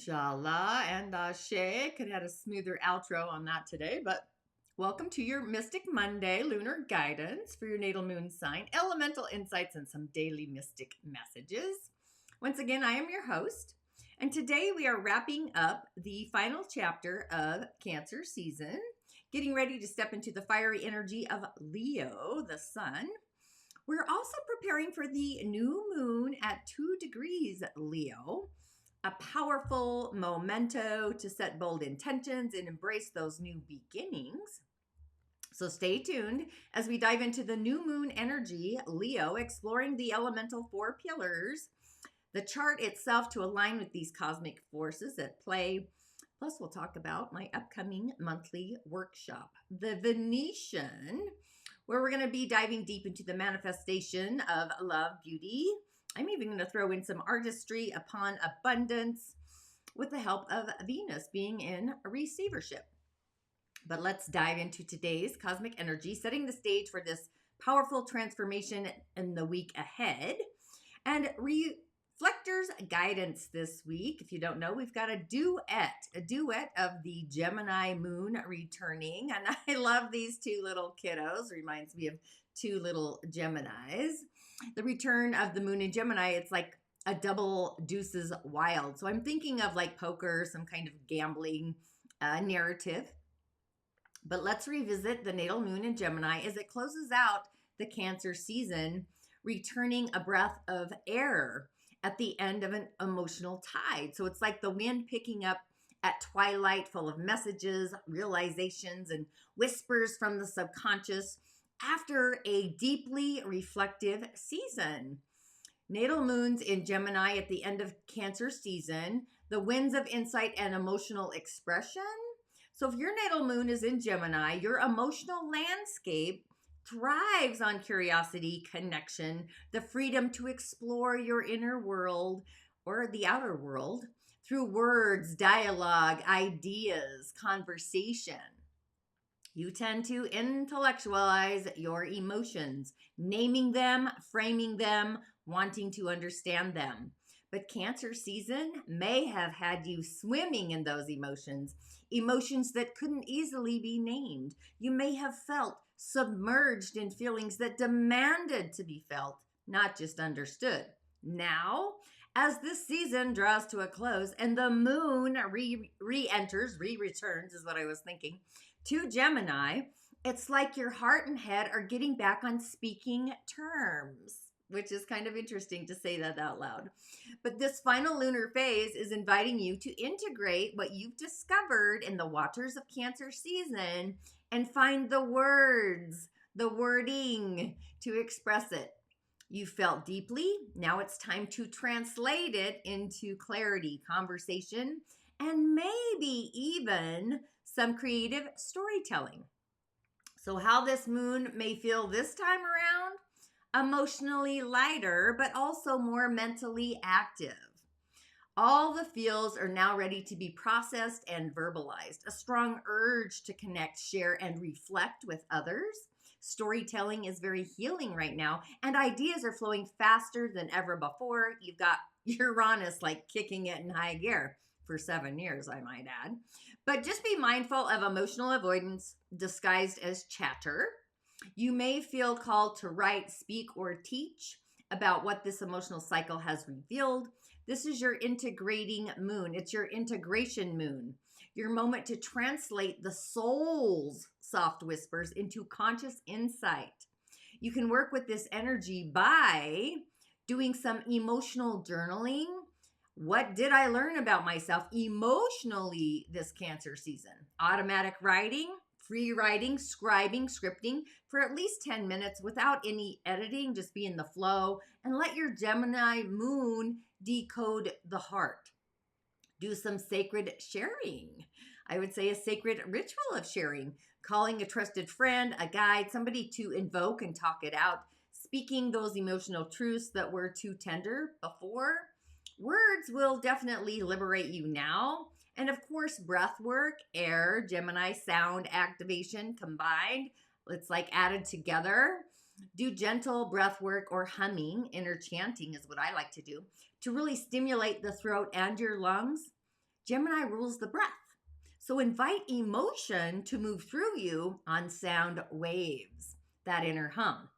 Inshallah and Ashe. Could have had a smoother outro on that today, but welcome to your Mystic Monday lunar guidance for your natal moon sign, elemental insights, and some daily mystic messages. Once again, I am your host, and today we are wrapping up the final chapter of Cancer season, getting ready to step into the fiery energy of Leo, the sun. We're also preparing for the new moon at 2 degrees Leo, a powerful memento to set bold intentions and embrace those new beginnings. So stay tuned as we dive into the new moon energy, Leo, exploring the elemental 4 pillars, the chart itself to align with these cosmic forces at play. Plus, we'll talk about my upcoming monthly workshop, the Venetian, where we're going to be diving deep into the manifestation of love, beauty. I'm even going to throw in some artistry upon abundance with the help of Venus being in receivership. But let's dive into today's cosmic energy, setting the stage for this powerful transformation in the week ahead. And Reflector's guidance this week. If you don't know, we've got a duet of the Gemini moon returning. And I love these two little kiddos. Reminds me of two little Geminis. The return of the moon in Gemini, it's like a double deuces wild. So I'm thinking of like poker, some kind of gambling narrative. But let's revisit the natal moon in Gemini as it closes out the Cancer season, returning a breath of air at the end of an emotional tide. So it's like the wind picking up at twilight, full of messages, realizations, and whispers from the subconscious after a deeply reflective season. Natal moons in Gemini at the end of Cancer season, the winds of insight and emotional expression. So if your natal moon is in Gemini, your emotional landscape thrives on curiosity, connection, the freedom to explore your inner world or the outer world through words, dialogue, ideas, conversation. You tend to intellectualize your emotions, naming them, framing them, wanting to understand them. But Cancer season may have had you swimming in those emotions that couldn't easily be named. You may have felt submerged in feelings that demanded to be felt, not just understood. Now, as this season draws to a close and the moon returns is what I was thinking, to Gemini, it's like your heart and head are getting back on speaking terms, which is kind of interesting to say that out loud. But this final lunar phase is inviting you to integrate what you've discovered in the waters of Cancer season and find the words, the wording to express it. You felt deeply. Now it's time to translate it into clarity, conversation, and maybe even some creative storytelling. So how this moon may feel this time around? Emotionally lighter, but also more mentally active. All the feels are now ready to be processed and verbalized. A strong urge to connect, share, and reflect with others. Storytelling is very healing right now, and ideas are flowing faster than ever before. You've got Uranus like kicking it in high gear for 7 years, I might add. But just be mindful of emotional avoidance disguised as chatter. You may feel called to write, speak, or teach about what this emotional cycle has revealed. This is your integrating moon. It's your integration moon. Your moment to translate the soul's soft whispers into conscious insight. You can work with this energy by doing some emotional journaling. What did I learn about myself emotionally this Cancer season? Automatic writing, free writing, scribing, scripting for at least 10 minutes without any editing. Just be in the flow and let your Gemini moon decode the heart. Do some sacred sharing. I would say a sacred ritual of sharing, calling a trusted friend, a guide, somebody to invoke and talk it out, speaking those emotional truths that were too tender before. Words will definitely liberate you now. And of course, breath work, air, Gemini sound activation combined. It's like added together. Do gentle breath work or humming, inner chanting is what I like to do, to really stimulate the throat and your lungs. Gemini rules the breath. So invite emotion to move through you on sound waves, that inner hum.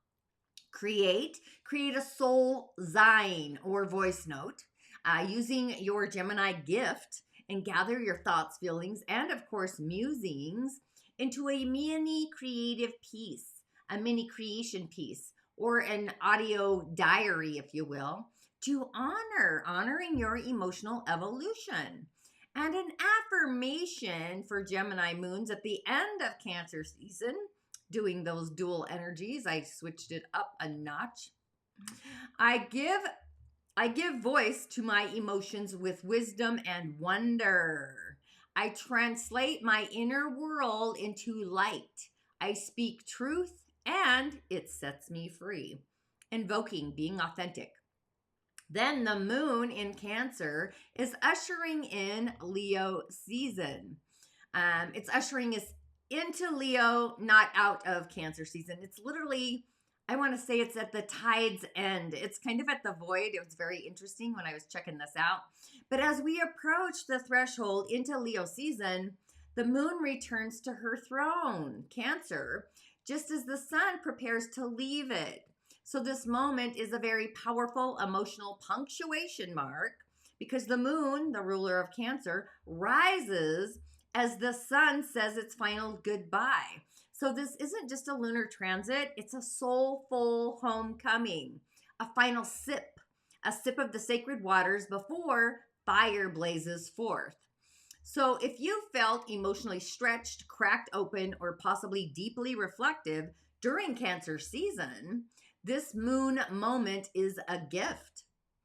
Create a soul sign or voice note using your Gemini gift, and gather your thoughts, feelings, and of course musings into a mini creative piece, a mini creation piece, or an audio diary, if you will, to honoring your emotional evolution. And an affirmation for Gemini moons at the end of Cancer season, doing those dual energies. I switched it up a notch. I give voice to my emotions with wisdom and wonder. I translate my inner world into light. I speak truth and it sets me free. Invoking being authentic. Then the moon in Cancer is ushering in Leo season. It's ushering us into Leo, not out of Cancer season. It's literally, I want to say it's at the tide's end. It's kind of at the void. It was very interesting when I was checking this out. But as we approach the threshold into Leo season, the moon returns to her throne, Cancer, just as the sun prepares to leave it. So this moment is a very powerful emotional punctuation mark because the moon, the ruler of Cancer, rises as the sun says its final goodbye. So this isn't just a lunar transit, it's a soulful homecoming, a final sip, a sip of the sacred waters before fire blazes forth. So if you felt emotionally stretched, cracked open, or possibly deeply reflective during Cancer season, this moon moment is a gift.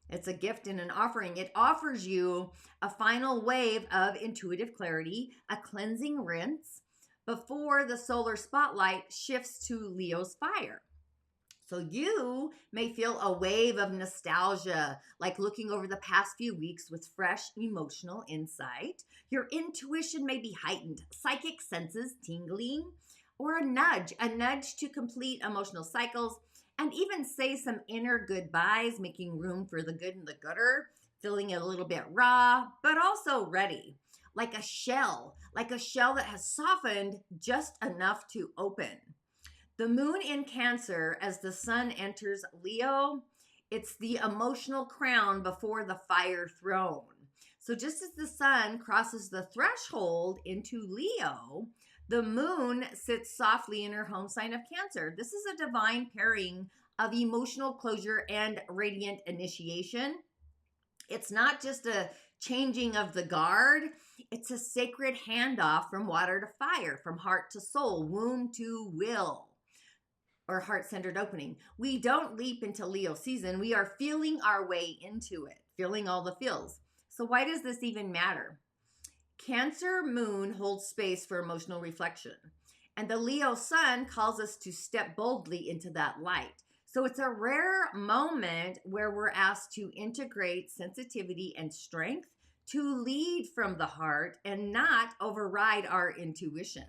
It's a gift and an offering. It offers you a final wave of intuitive clarity, a cleansing rinse before the solar spotlight shifts to Leo's fire. So you may feel a wave of nostalgia, like looking over the past few weeks with fresh emotional insight. Your intuition may be heightened, psychic senses tingling, or a nudge to complete emotional cycles, and even say some inner goodbyes, making room for the good and the gooder, feeling it a little bit raw, but also ready, like a shell that has softened just enough to open. The moon in Cancer as the sun enters Leo, it's the emotional crown before the fire throne. So just as the sun crosses the threshold into Leo, the moon sits softly in her home sign of Cancer. This is a divine pairing of emotional closure and radiant initiation. It's not just a changing of the guard. It's a sacred handoff from water to fire, from heart to soul, womb to will, or heart-centered opening. We don't leap into Leo season. We are feeling our way into it, feeling all the feels. So why does this even matter? Cancer moon holds space for emotional reflection, and the Leo sun calls us to step boldly into that light. So it's a rare moment where we're asked to integrate sensitivity and strength to lead from the heart and not override our intuition.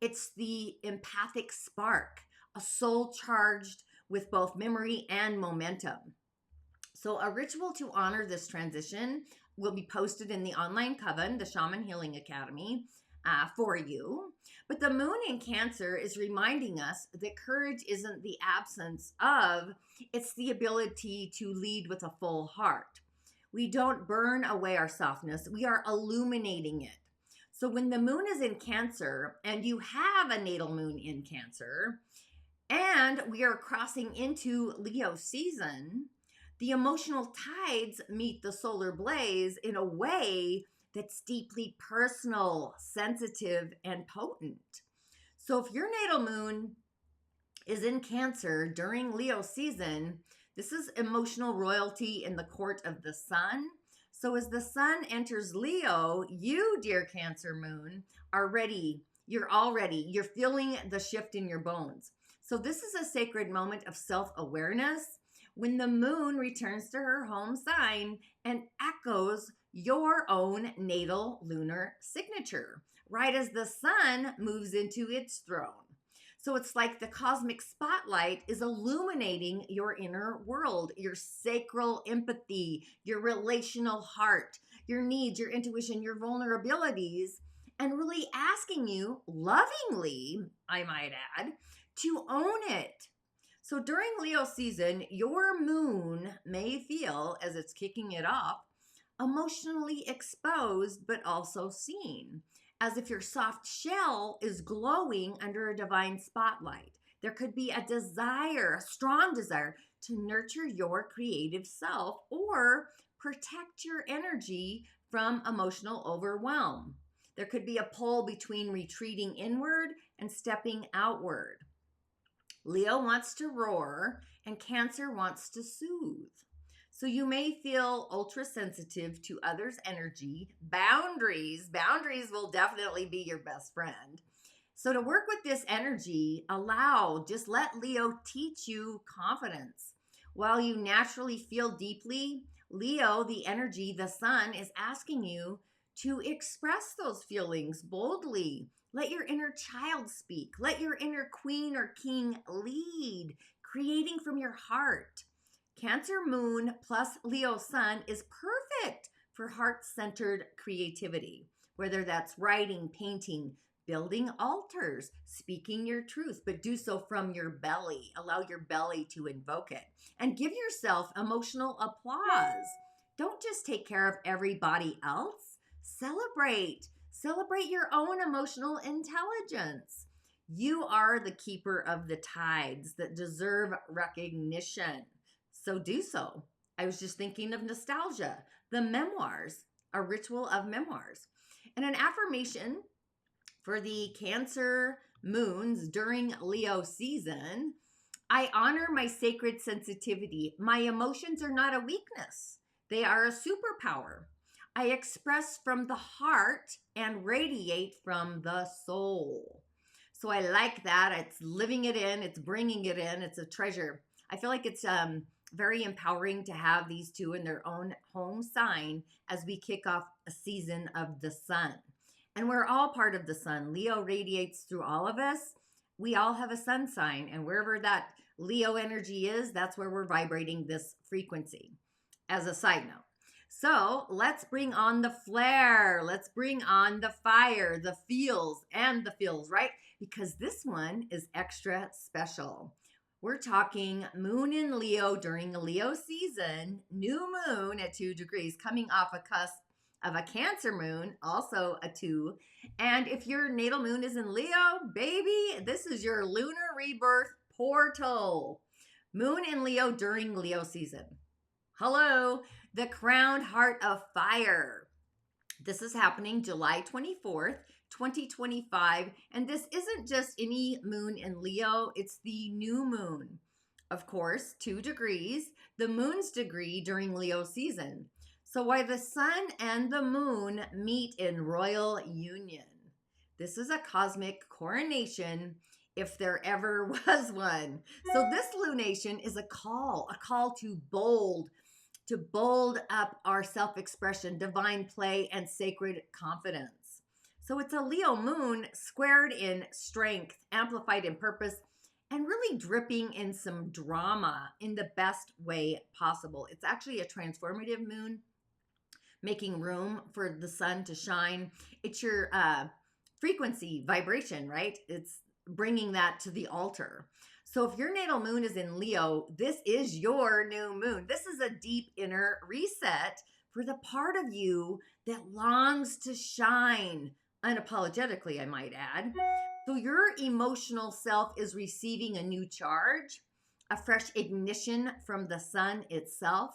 It's the empathic spark, a soul charged with both memory and momentum. So a ritual to honor this transition will be posted in the online coven, the Shaman Healing Academy, for you. But the moon in Cancer is reminding us that courage isn't the absence of, it's the ability to lead with a full heart. We don't burn away our softness, we are illuminating it. So when the moon is in Cancer and you have a natal moon in Cancer, and we are crossing into Leo season, the emotional tides meet the solar blaze in a way that's deeply personal, sensitive, and potent. So if your natal moon is in Cancer during Leo season, this is emotional royalty in the court of the sun. So as the sun enters Leo, you, dear Cancer moon, are ready. You're all ready. You're feeling the shift in your bones. So this is a sacred moment of self-awareness when the moon returns to her home sign and echoes your own natal lunar signature, right as the sun moves into its throne. So it's like the cosmic spotlight is illuminating your inner world, your sacral empathy, your relational heart, your needs, your intuition, your vulnerabilities, and really asking you lovingly, I might add, to own it. So during Leo season, your moon may feel, as it's kicking it off, emotionally exposed but also seen, as if your soft shell is glowing under a divine spotlight. There could be a desire, a strong desire to nurture your creative self or protect your energy from emotional overwhelm. There could be a pull between retreating inward and stepping outward. Leo wants to roar and Cancer wants to soothe. So you may feel ultra sensitive to others' energy. Boundaries will definitely be your best friend. So to work with this energy, just let Leo teach you confidence. While you naturally feel deeply, Leo, the energy, the sun, is asking you to express those feelings boldly. Let your inner child speak. Let your inner queen or king lead, creating from your heart. Cancer moon plus Leo sun is perfect for heart-centered creativity, whether that's writing, painting, building altars, speaking your truth, but do so from your belly. Allow your belly to invoke it. And give yourself emotional applause. Don't just take care of everybody else. Celebrate your own emotional intelligence. You are the keeper of the tides that deserve recognition. So do so. I was just thinking of nostalgia, the memoirs, a ritual of memoirs. And an affirmation for the Cancer moons during Leo season: I honor my sacred sensitivity. My emotions are not a weakness. They are a superpower. I express from the heart and radiate from the soul. So I like that. It's living it in. It's bringing it in. It's a treasure. I feel like it's very empowering to have these two in their own home sign as we kick off a season of the sun. And we're all part of the sun. Leo radiates through all of us. We all have a sun sign, and wherever that Leo energy is, that's where we're vibrating this frequency, as a side note. So let's bring on the flare. Let's bring on the fire, the feels, right? Because this one is extra special. We're talking moon in Leo during the Leo season, new moon at 2 degrees, coming off a cusp of a Cancer moon, also a 2. And if your natal moon is in Leo, baby, this is your lunar rebirth portal. Moon in Leo during Leo season. Hello, the crowned heart of fire. This is happening July 24th, 2025. And this isn't just any moon in Leo, it's the new moon. Of course, 2 degrees, the moon's degree during Leo season. So why the sun and the moon meet in royal union. This is a cosmic coronation, if there ever was one. So this lunation is a call to bold up our self-expression, divine play, and sacred confidence. So it's a Leo moon squared in strength, amplified in purpose, and really dripping in some drama in the best way possible. It's actually a transformative moon, making room for the sun to shine. It's your frequency, vibration, right? It's bringing that to the altar. So if your natal moon is in Leo, this is your new moon. This is a deep inner reset for the part of you that longs to shine unapologetically, I might add. So your emotional self is receiving a new charge, a fresh ignition from the sun itself.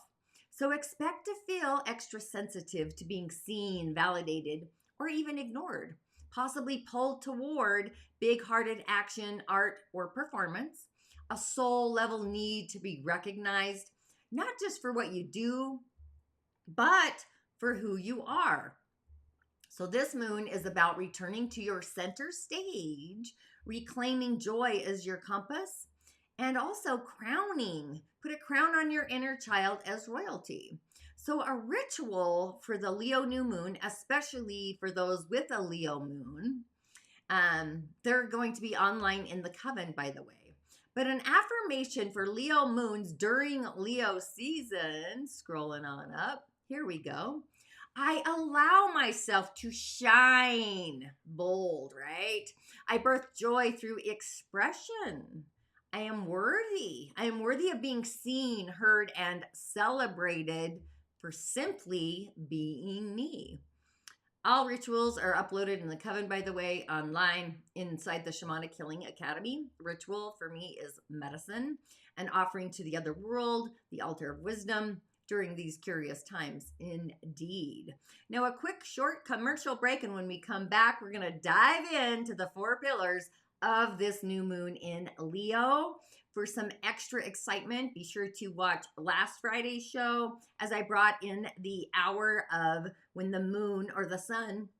So expect to feel extra sensitive to being seen, validated, or even ignored, possibly pulled toward big-hearted action, art, or performance, a soul-level need to be recognized, not just for what you do, but for who you are. So this moon is about returning to your center stage, reclaiming joy as your compass, and also put a crown on your inner child as royalty. So a ritual for the Leo new moon, especially for those with a Leo moon, They're going to be online in the coven, by the way. But an affirmation for Leo moons during Leo season, scrolling on up, here we go. I allow myself to shine. Bold, right? I birth joy through expression. I am worthy. I am worthy of being seen, heard, and celebrated for simply being me. All rituals are uploaded in the coven, by the way, online inside the Shamanic Healing Academy. Ritual for me is medicine, an offering to the other world, the altar of wisdom during these curious times, indeed. Now, a quick short commercial break, and when we come back, we're going to dive into the 4 pillars of this new moon in Leo. For some extra excitement, be sure to watch last Friday's show as I brought in the hour of when the moon or the sun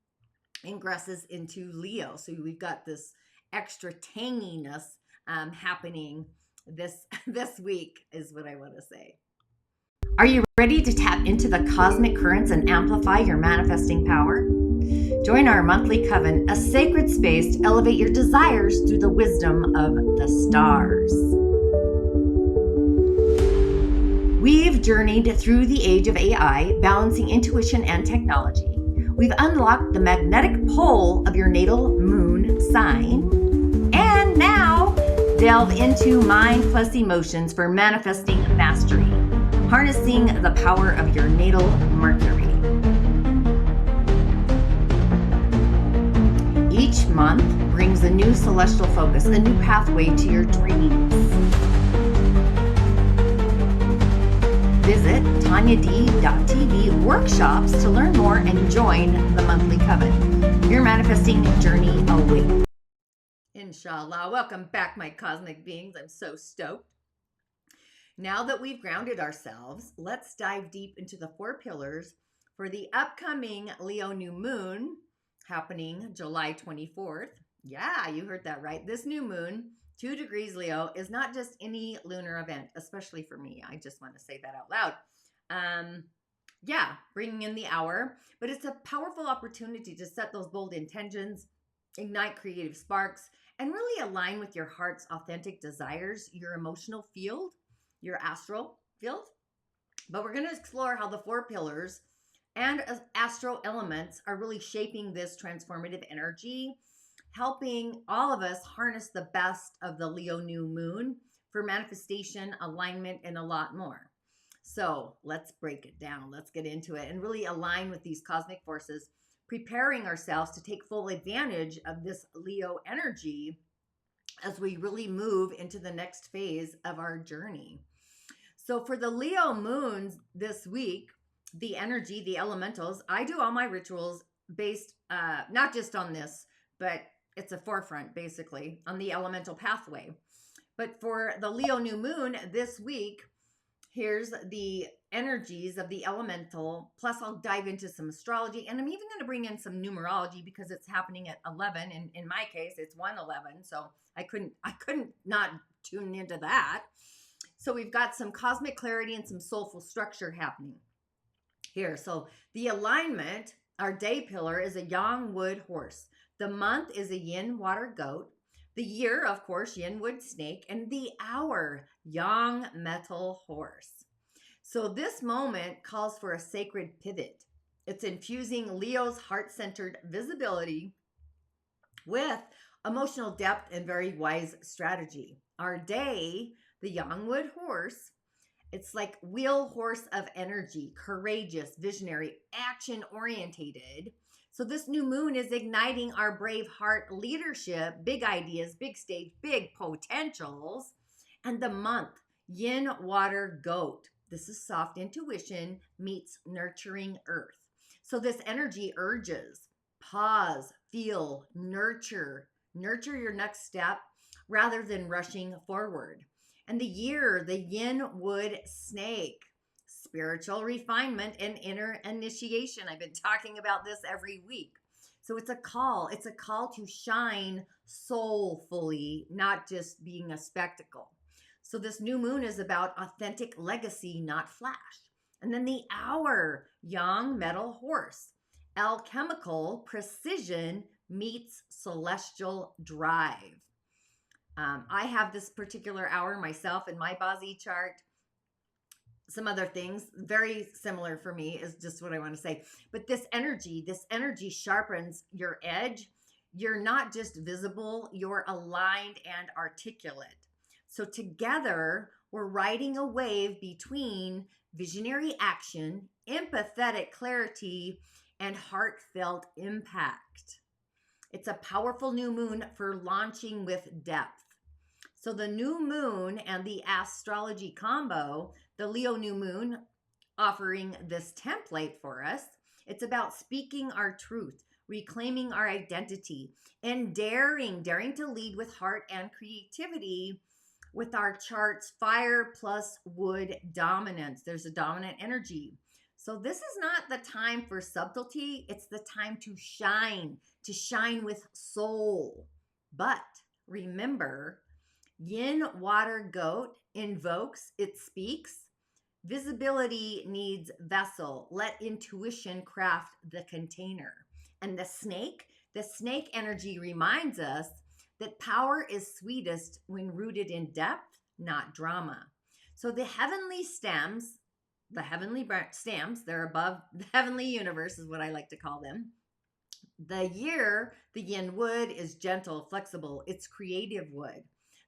ingresses into Leo. So we've got this extra tanginess happening this week is what I want to say. Are you ready to tap into the cosmic currents and amplify your manifesting power? Join our monthly coven, a sacred space to elevate your desires through the wisdom of the stars. We've journeyed through the age of AI, balancing intuition and technology. We've unlocked the magnetic pole of your natal moon sign, and now delve into mind plus emotions for manifesting mastery, harnessing the power of your natal Mercury. Each month brings a new celestial focus, a new pathway to your dreams. Visit TanyaD.tv workshops to learn more and join the monthly coven. Your manifesting journey awaits. Inshallah. Welcome back, my cosmic beings. I'm so stoked. Now that we've grounded ourselves, let's dive deep into the 4 pillars for the upcoming Leo new moon happening July 24th. Yeah, you heard that right. This new moon, 2 degrees Leo, is not just any lunar event, especially for me. I just want to say that out loud. Bringing in the hour, but it's a powerful opportunity to set those bold intentions, ignite creative sparks, and really align with your heart's authentic desires, your emotional field, your astral field. But we're going to explore how the 4 pillars and astro elements are really shaping this transformative energy, helping all of us harness the best of the Leo new moon for manifestation, alignment, and a lot more. So let's break it down. Let's get into it and really align with these cosmic forces, preparing ourselves to take full advantage of this Leo energy as we really move into the next phase of our journey. So for the Leo moons this week, the energy, the elementals, I do all my rituals based not just on this, but it's a forefront basically on the elemental pathway. But for the Leo new moon this week, here's the energies of the elemental. Plus I'll dive into some astrology, and I'm even going to bring in some numerology because it's happening at 11. And in my case, it's 1:11. So I couldn't not tune into that. So we've got some cosmic clarity and some soulful structure happening here. So the alignment, our day pillar is a yang wood horse. The month is a yin water goat. The year, of course, yin wood snake. And the hour, yang metal horse. So this moment calls for a sacred pivot. It's infusing Leo's heart-centered visibility with emotional depth and very wise strategy. Our day, the yang wood horse, it's like wheel horse of energy, courageous, visionary, action-orientated. So this new moon is igniting our brave heart leadership, big ideas, big stage, big potentials. And the month, yin water goat. This is soft intuition meets nurturing earth. So this energy urges, pause, feel, nurture your next step rather than rushing forward. And the year, the yin wood snake, spiritual refinement and inner initiation. I've been talking about this every week. So it's a call to shine soulfully, not just being a spectacle. So this new moon is about authentic legacy, not flash. And then the hour, yang metal horse, alchemical precision meets celestial drive. I have this particular hour myself in my bazi chart. Some other things very similar for me is just what I want to say. But this energy sharpens your edge. You're not just visible, you're aligned and articulate. So together, we're riding a wave between visionary action, empathetic clarity, and heartfelt impact. It's a powerful new moon for launching with depth. So the new moon and the astrology combo, the Leo new moon offering this template for us, it's about speaking our truth, reclaiming our identity, and daring to lead with heart and creativity with our charts fire plus wood dominance. There's a dominant energy. So this is not the time for subtlety. It's the time to shine with soul. But remember, yin water goat invokes, it speaks. Visibility needs vessel. Let intuition craft the container. And the snake energy reminds us that power is sweetest when rooted in depth, not drama. So the heavenly stems, they're above the heavenly universe is what I like to call them. The yin wood is gentle, flexible. It's creative wood.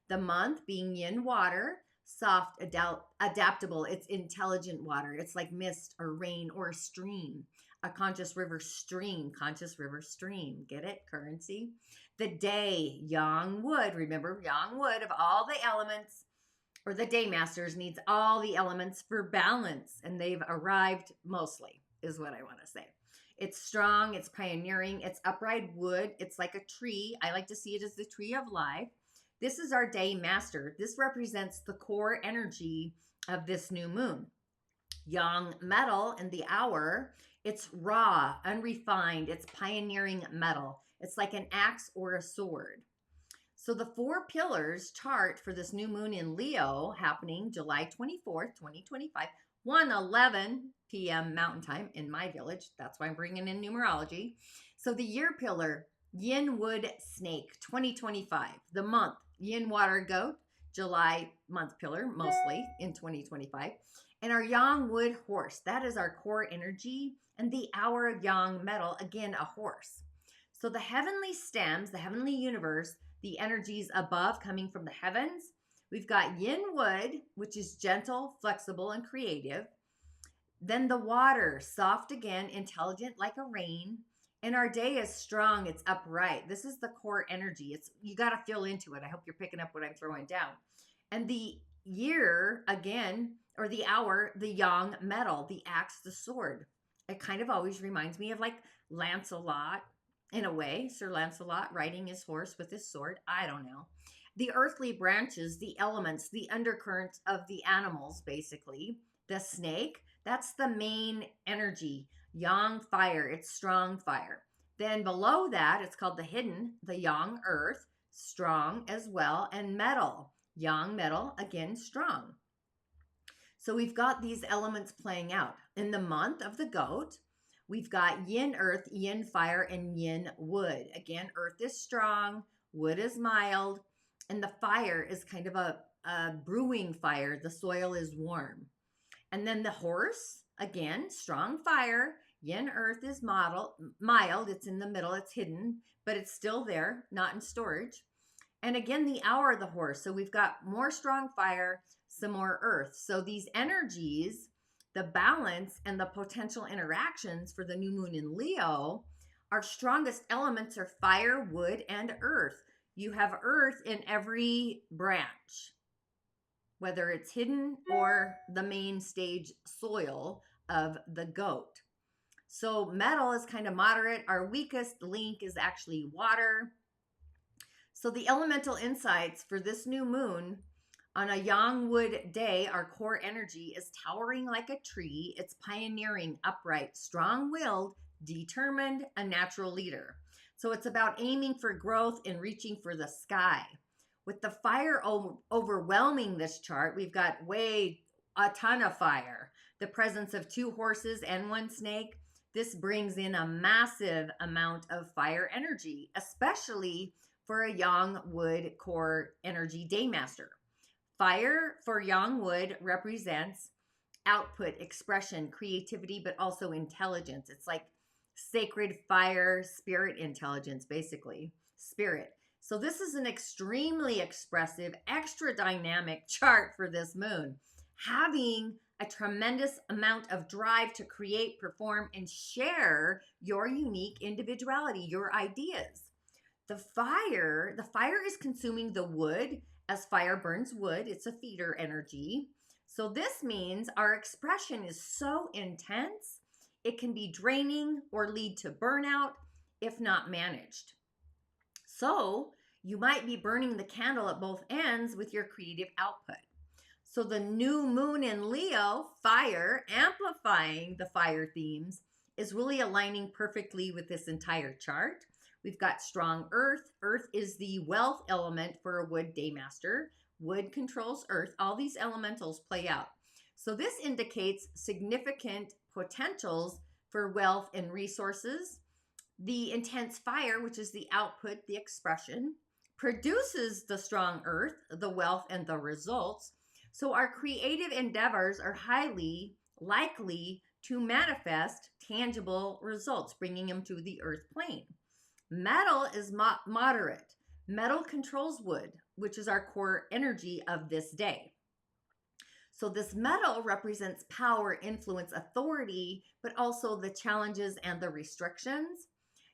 The month being yin water, soft, adaptable. It's intelligent water. It's like mist or rain or a stream. A conscious river stream. Get it? Currency. The day, yang wood. Remember, yang wood of all the elements, or the day masters needs all the elements for balance. And they've arrived mostly, is what I want to say. It's strong. It's pioneering. It's upright wood. It's like a tree. I like to see it as the tree of life. This is our day master. This represents the core energy of this new moon. Yang metal in the hour, it's raw, unrefined, it's pioneering metal. It's like an axe or a sword. So the 4 pillars chart for this new moon in Leo happening July 24th, 2025, 1:11 p.m. Mountain Time in my village. That's why I'm bringing in numerology. So the year pillar, yin wood snake, 2025. The month, yin water goat, July month pillar, mostly in 2025. And our yang wood horse, that is our core energy. And the hour of yang metal, again, a horse. So the heavenly stems, the heavenly universe, the energies above coming from the heavens. We've got yin wood, which is gentle, flexible, and creative. Then the water, soft again, intelligent like a rain. And our day is strong, it's upright. This is the core energy. You got to feel into it. I hope you're picking up what I'm throwing down. And the year, again, or the hour, the yang metal, the axe, the sword. It kind of always reminds me of like Lancelot, in a way. Sir Lancelot riding his horse with his sword. I don't know. The earthly branches, the elements, the undercurrents of the animals, basically. The snake, that's the main energy. Yang fire, it's strong fire. Then below that, it's called the hidden, the yang earth, strong as well, and metal. Yang metal, again, strong. So we've got these elements playing out. In the month of the goat, we've got yin earth, yin fire, and yin wood. Again, earth is strong, wood is mild, and the fire is kind of a brewing fire. The soil is warm. And then the horse, again, strong fire. Yin earth is mild. It's in the middle. It's hidden, but it's still there, not in storage. And again, the hour of the horse. So we've got more strong fire, some more earth. So these energies, the balance and the potential interactions for the new moon in Leo, our strongest elements are fire, wood, and earth. You have earth in every branch, whether it's hidden or the main stage soil of the goat. So metal is kind of moderate. Our weakest link is actually water. So the elemental insights for this new moon on a yang wood day, our core energy is towering like a tree. It's pioneering, upright, strong-willed, determined, a natural leader. So it's about aiming for growth and reaching for the sky. With the fire overwhelming this chart, we've got a ton of fire. The presence of 2 horses and 1 snake. this brings in a massive amount of fire energy, especially for a yang wood core energy daymaster. Fire for yang wood represents output, expression, creativity, but also intelligence. It's like sacred fire, spirit intelligence, basically, spirit. So this is an extremely expressive, extra dynamic chart for this moon, having a tremendous amount of drive to create, perform, and share your unique individuality, your ideas. The fire is consuming the wood as fire burns wood. It's a feeder energy. So this means our expression is so intense, it can be draining or lead to burnout if not managed. So you might be burning the candle at both ends with your creative output. So the new moon in Leo, fire, amplifying the fire themes, is really aligning perfectly with this entire chart. We've got strong earth. Earth is the wealth element for a wood daymaster. Wood controls earth. All these elementals play out. So this indicates significant potentials for wealth and resources. The intense fire, which is the output, the expression, produces the strong earth, the wealth, and the results. So our creative endeavors are highly likely to manifest tangible results, bringing them to the earth plane. Metal is moderate. Metal controls wood, which is our core energy of this day. So this metal represents power, influence, authority, but also the challenges and the restrictions.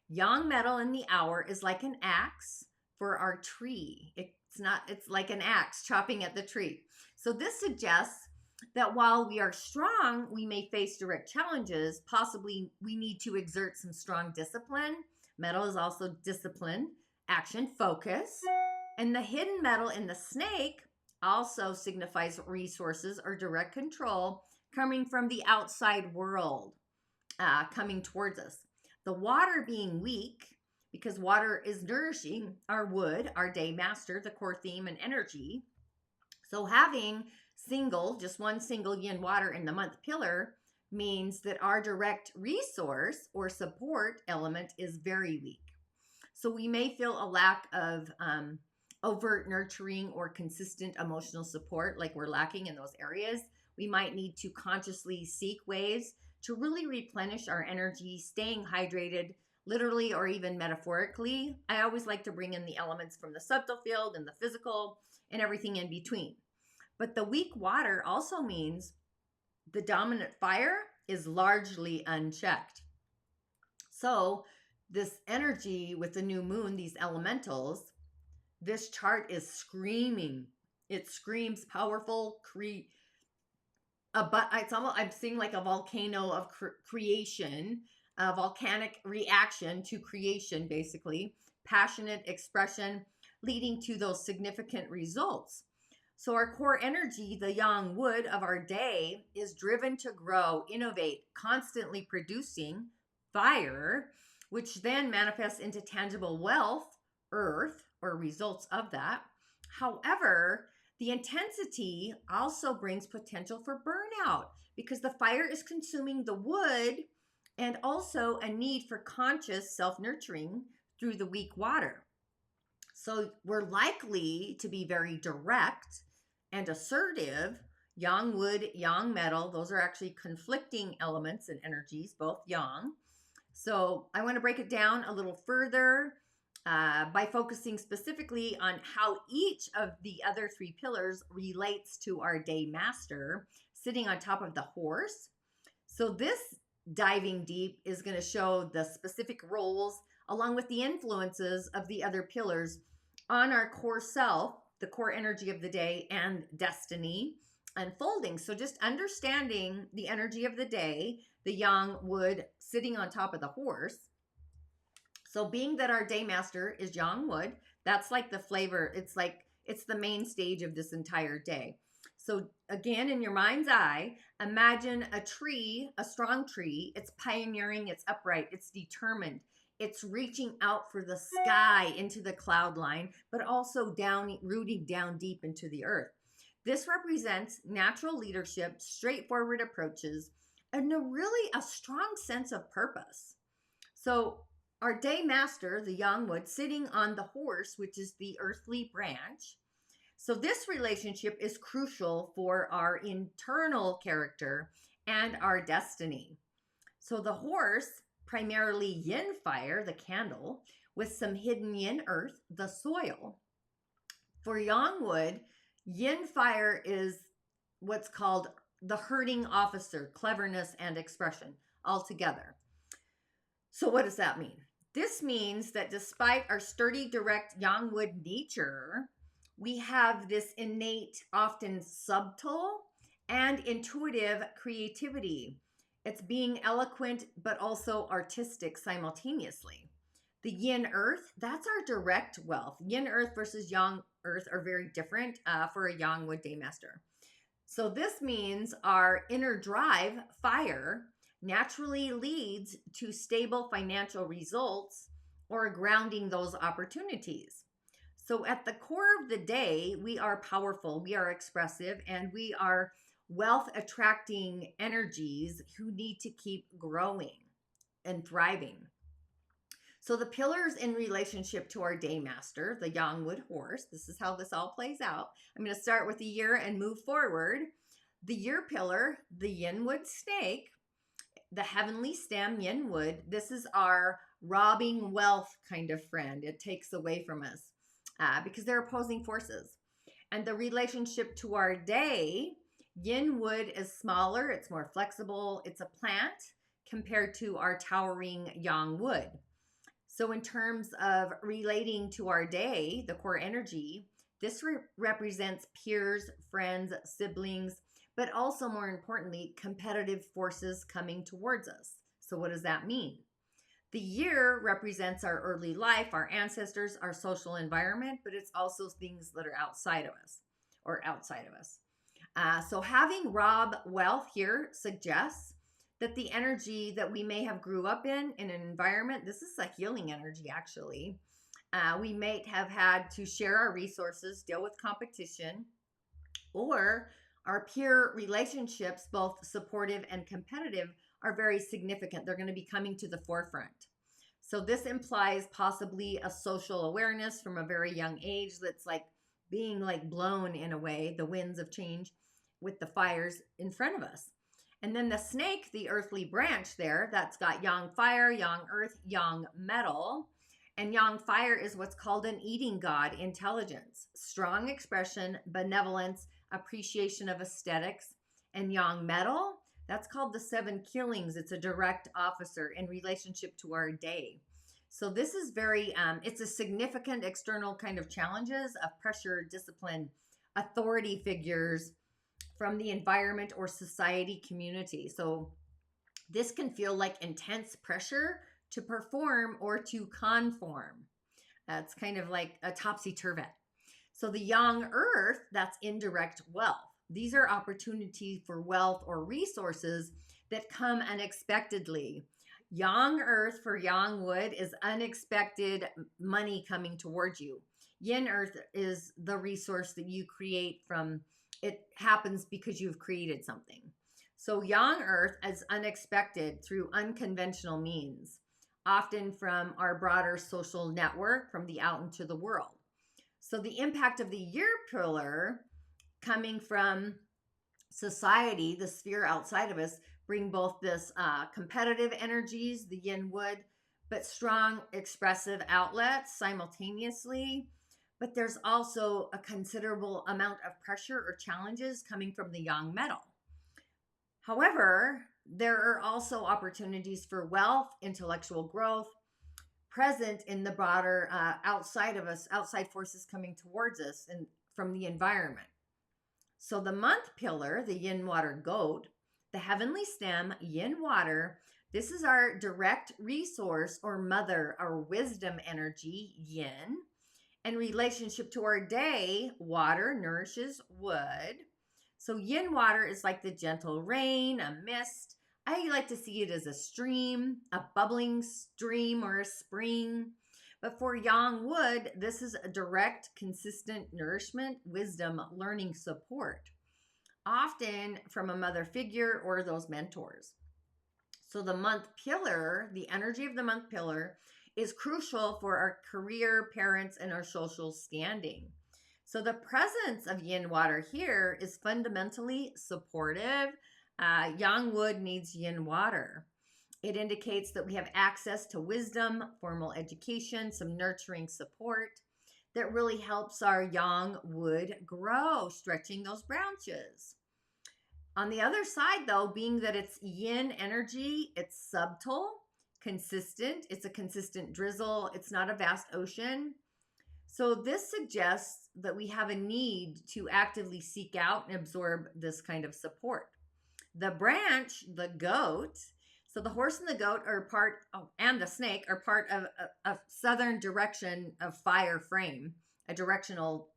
Yang metal in the hour is like an axe for our tree. It's like an axe chopping at the tree. So this suggests that while we are strong, we may face direct challenges. Possibly we need to exert some strong discipline. Metal is also discipline, action, focus. And the hidden metal in the snake also signifies resources or direct control coming from the outside world, coming towards us. The water being weak, because water is nourishing our wood, our day master, the core theme and energy. So having just one single yin water in the month pillar means that our direct resource or support element is very weak. So we may feel a lack of overt nurturing or consistent emotional support, like we're lacking in those areas. We might need to consciously seek ways to really replenish our energy, staying hydrated, literally or even metaphorically. I always like to bring in the elements from the subtle field and the physical and everything in between. But the weak water also means the dominant fire is largely unchecked. So this energy with the new moon, these elementals, this chart is screaming. It screams powerful, it's almost, I'm seeing like a volcano of creation, a volcanic reaction to creation, basically, passionate expression leading to those significant results. So our core energy, the yang wood of our day, is driven to grow, innovate, constantly producing fire, which then manifests into tangible wealth, earth, or results of that. However, the intensity also brings potential for burnout because the fire is consuming the wood and also a need for conscious self-nurturing through the weak water. So we're likely to be very direct and assertive. Yang wood, yang metal, those are actually conflicting elements and energies, both yang. So I want to break it down a little further by focusing specifically on how each of the other three pillars relates to our day master sitting on top of the horse. So this diving deep is going to show the specific roles along with the influences of the other pillars on our core self, the core energy of the day, and destiny unfolding. So just understanding the energy of the day, the yang wood sitting on top of the horse. So being that our day master is yang wood, that's like the flavor. It's the main stage of this entire day. So again, in your mind's eye, imagine a tree, a strong tree. It's pioneering, it's upright, it's determined. It's reaching out for the sky into the cloud line, but also rooting down deep into the earth. This represents natural leadership, straightforward approaches, and a strong sense of purpose. So our day master, the young wood, sitting on the horse, which is the earthly branch. So this relationship is crucial for our internal character and our destiny. So the horse, primarily yin fire, the candle, with some hidden yin earth, the soil. For yang wood, yin fire is what's called the herding officer, cleverness and expression altogether. So what does that mean? This means that despite our sturdy, direct yang wood nature, we have this innate, often subtle and intuitive creativity. It's being eloquent, but also artistic simultaneously. The yin earth, that's our direct wealth. Yin earth versus yang earth are very different for a yang wood day master. So this means our inner drive, fire, naturally leads to stable financial results or grounding those opportunities. So at the core of the day, we are powerful, we are expressive, and we are wealth attracting energies who need to keep growing and thriving. So the pillars in relationship to our day master, the yang wood horse, this is how this all plays out. I'm going to start with the year and move forward. The year pillar, the yin wood snake, the heavenly stem yin wood, this is our robbing wealth kind of friend. It takes away from us because they're opposing forces. And the relationship to our day, yin wood is smaller, it's more flexible, it's a plant compared to our towering yang wood. So in terms of relating to our day, the core energy, this represents peers, friends, siblings, but also more importantly, competitive forces coming towards us. So what does that mean? The year represents our early life, our ancestors, our social environment, but it's also things that are outside of us or outside of us. So having rob wealth here suggests that the energy that we may have grew up in an environment, this is a healing energy actually. We may have had to share our resources, deal with competition, or our peer relationships, both supportive and competitive, are very significant. They're going to be coming to the forefront. So this implies possibly a social awareness from a very young age that's like being like blown in a way, the winds of change with the fires in front of us. And then the snake, the earthly branch there, that's got yang fire, yang earth, yang metal. And yang fire is what's called an eating god, intelligence, strong expression, benevolence, appreciation of aesthetics. And yang metal, that's called the seven killings. It's a direct officer in relationship to our day. So this is very, it's a significant external kind of challenges of pressure, discipline, authority figures from the environment or society community. So this can feel like intense pressure to perform or to conform. It's kind of like a topsy-turvy. So the yang earth, that's indirect wealth. These are opportunities for wealth or resources that come unexpectedly. Yang earth for yang wood is unexpected money coming towards you. Yin earth is the resource that you create from, it happens because you've created something. So yang earth is unexpected through unconventional means, often from our broader social network, from the out into the world. So the impact of the year pillar coming from society, the sphere outside of us, bring both this competitive energies, the yin wood, but strong expressive outlets simultaneously. But there's also a considerable amount of pressure or challenges coming from the yang metal. However, there are also opportunities for wealth, intellectual growth, present in the broader outside of us, outside forces coming towards us and from the environment. So the month pillar, the yin water goat, the heavenly stem, yin water, this is our direct resource or mother, our wisdom energy, yin. And relationship to our day, water nourishes wood. So yin water is like the gentle rain, a mist. I like to see it as a stream, a bubbling stream or a spring. But for yang wood, this is a direct, consistent nourishment, wisdom, learning support, often from a mother figure or those mentors. So the month pillar, the energy of the month pillar, is crucial for our career, parents, and our social standing. So the presence of yin water here is fundamentally supportive. Yang wood needs yin water. It indicates that we have access to wisdom, formal education, some nurturing support that really helps our yang wood grow, stretching those branches. On the other side, though, being that it's yin energy, it's subtle, consistent. It's a consistent drizzle. It's not a vast ocean. So this suggests that we have a need to actively seek out and absorb this kind of support. The branch, the goat, so the horse and the goat are part, and the snake are part of a southern direction of fire frame, a directional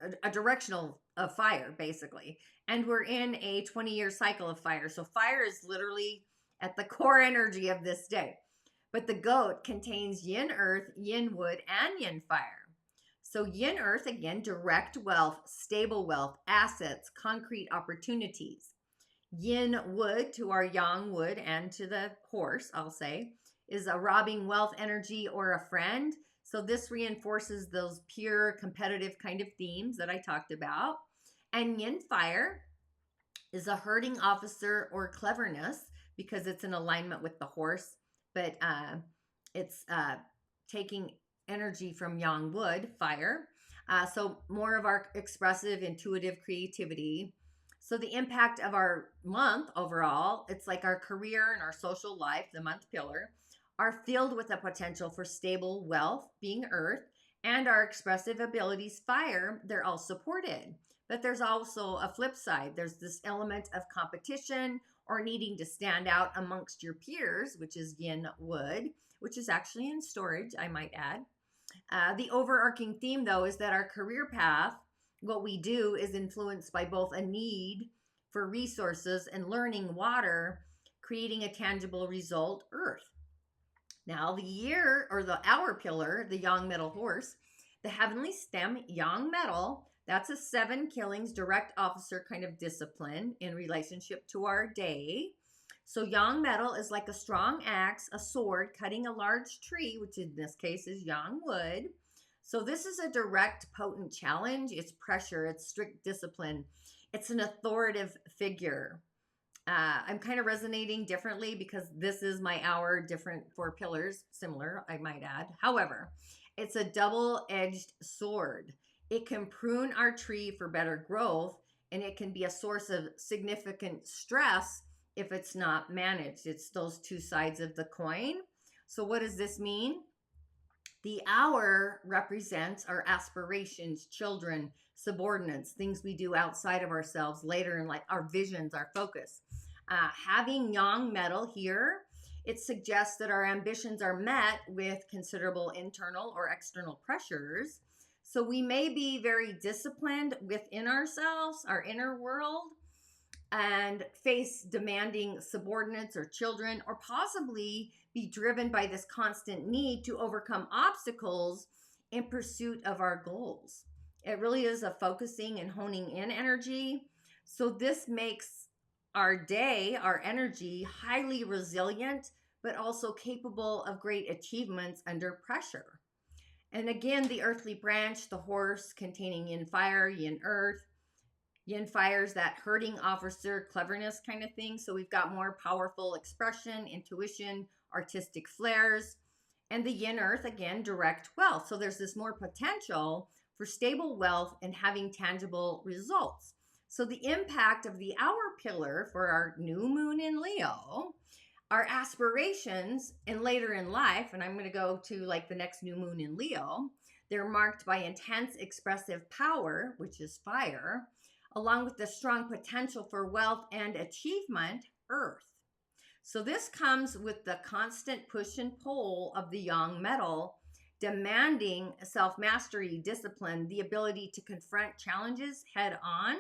of fire, basically. And we're in a 20-year cycle of fire. So fire is literally at the core energy of this day. But the goat contains yin earth, yin wood, and yin fire. So yin earth, again, direct wealth, stable wealth, assets, concrete opportunities. Yin wood to our yang wood and to the horse, I'll say, is a robbing wealth energy or a friend. So this reinforces those pure competitive kind of themes that I talked about. And yin fire is a herding officer or cleverness because it's in alignment with the horse, but it's taking energy from yang wood, fire. So more of our expressive, intuitive creativity. So the impact of our month overall, it's like our career and our social life, the month pillar, are filled with the potential for stable wealth, being earth, and our expressive abilities, fire, they're all supported. But there's also a flip side. There's this element of competition or needing to stand out amongst your peers, which is yin wood, which is actually in storage, I might add. The overarching theme, though, is that our career path, what we do, is influenced by both a need for resources and learning, water, creating a tangible result, earth. Now, the year or the hour pillar, the yang metal horse, the heavenly stem, yang metal, that's a 7 killings direct officer kind of discipline in relationship to our day. So yang metal is like a strong axe, a sword, cutting a large tree, which in this case is yang wood. So this is a direct, potent challenge. It's pressure. It's strict discipline. It's an authoritative figure. I'm kind of resonating differently because this is my hour, different 4 pillars, similar, I might add. However, it's a double-edged sword. It can prune our tree for better growth, and it can be a source of significant stress if it's not managed. It's those two sides of the coin. So what does this mean? The hour represents our aspirations, children, subordinates, things we do outside of ourselves later in life, our visions, our focus. Having yang metal here, it suggests that our ambitions are met with considerable internal or external pressures. So we may be very disciplined within ourselves, our inner world, and face demanding subordinates or children, or possibly be driven by this constant need to overcome obstacles in pursuit of our goals. It really is a focusing and honing in energy. So this makes our day, our energy, highly resilient, but also capable of great achievements under pressure. And again, the earthly branch, the horse containing yin fire, yin earth. Yin fires that herding officer, cleverness kind of thing. So we've got more powerful expression, intuition, artistic flares. And the yin earth, again, direct wealth. So there's this more potential for stable wealth and having tangible results. So the impact of the hour pillar for our new moon in Leo, our aspirations and later in life, and I'm going to go to like the next new moon in Leo, they're marked by intense expressive power, which is fire, along with the strong potential for wealth and achievement, earth. So this comes with the constant push and pull of the yang metal, demanding self-mastery, discipline, the ability to confront challenges head on.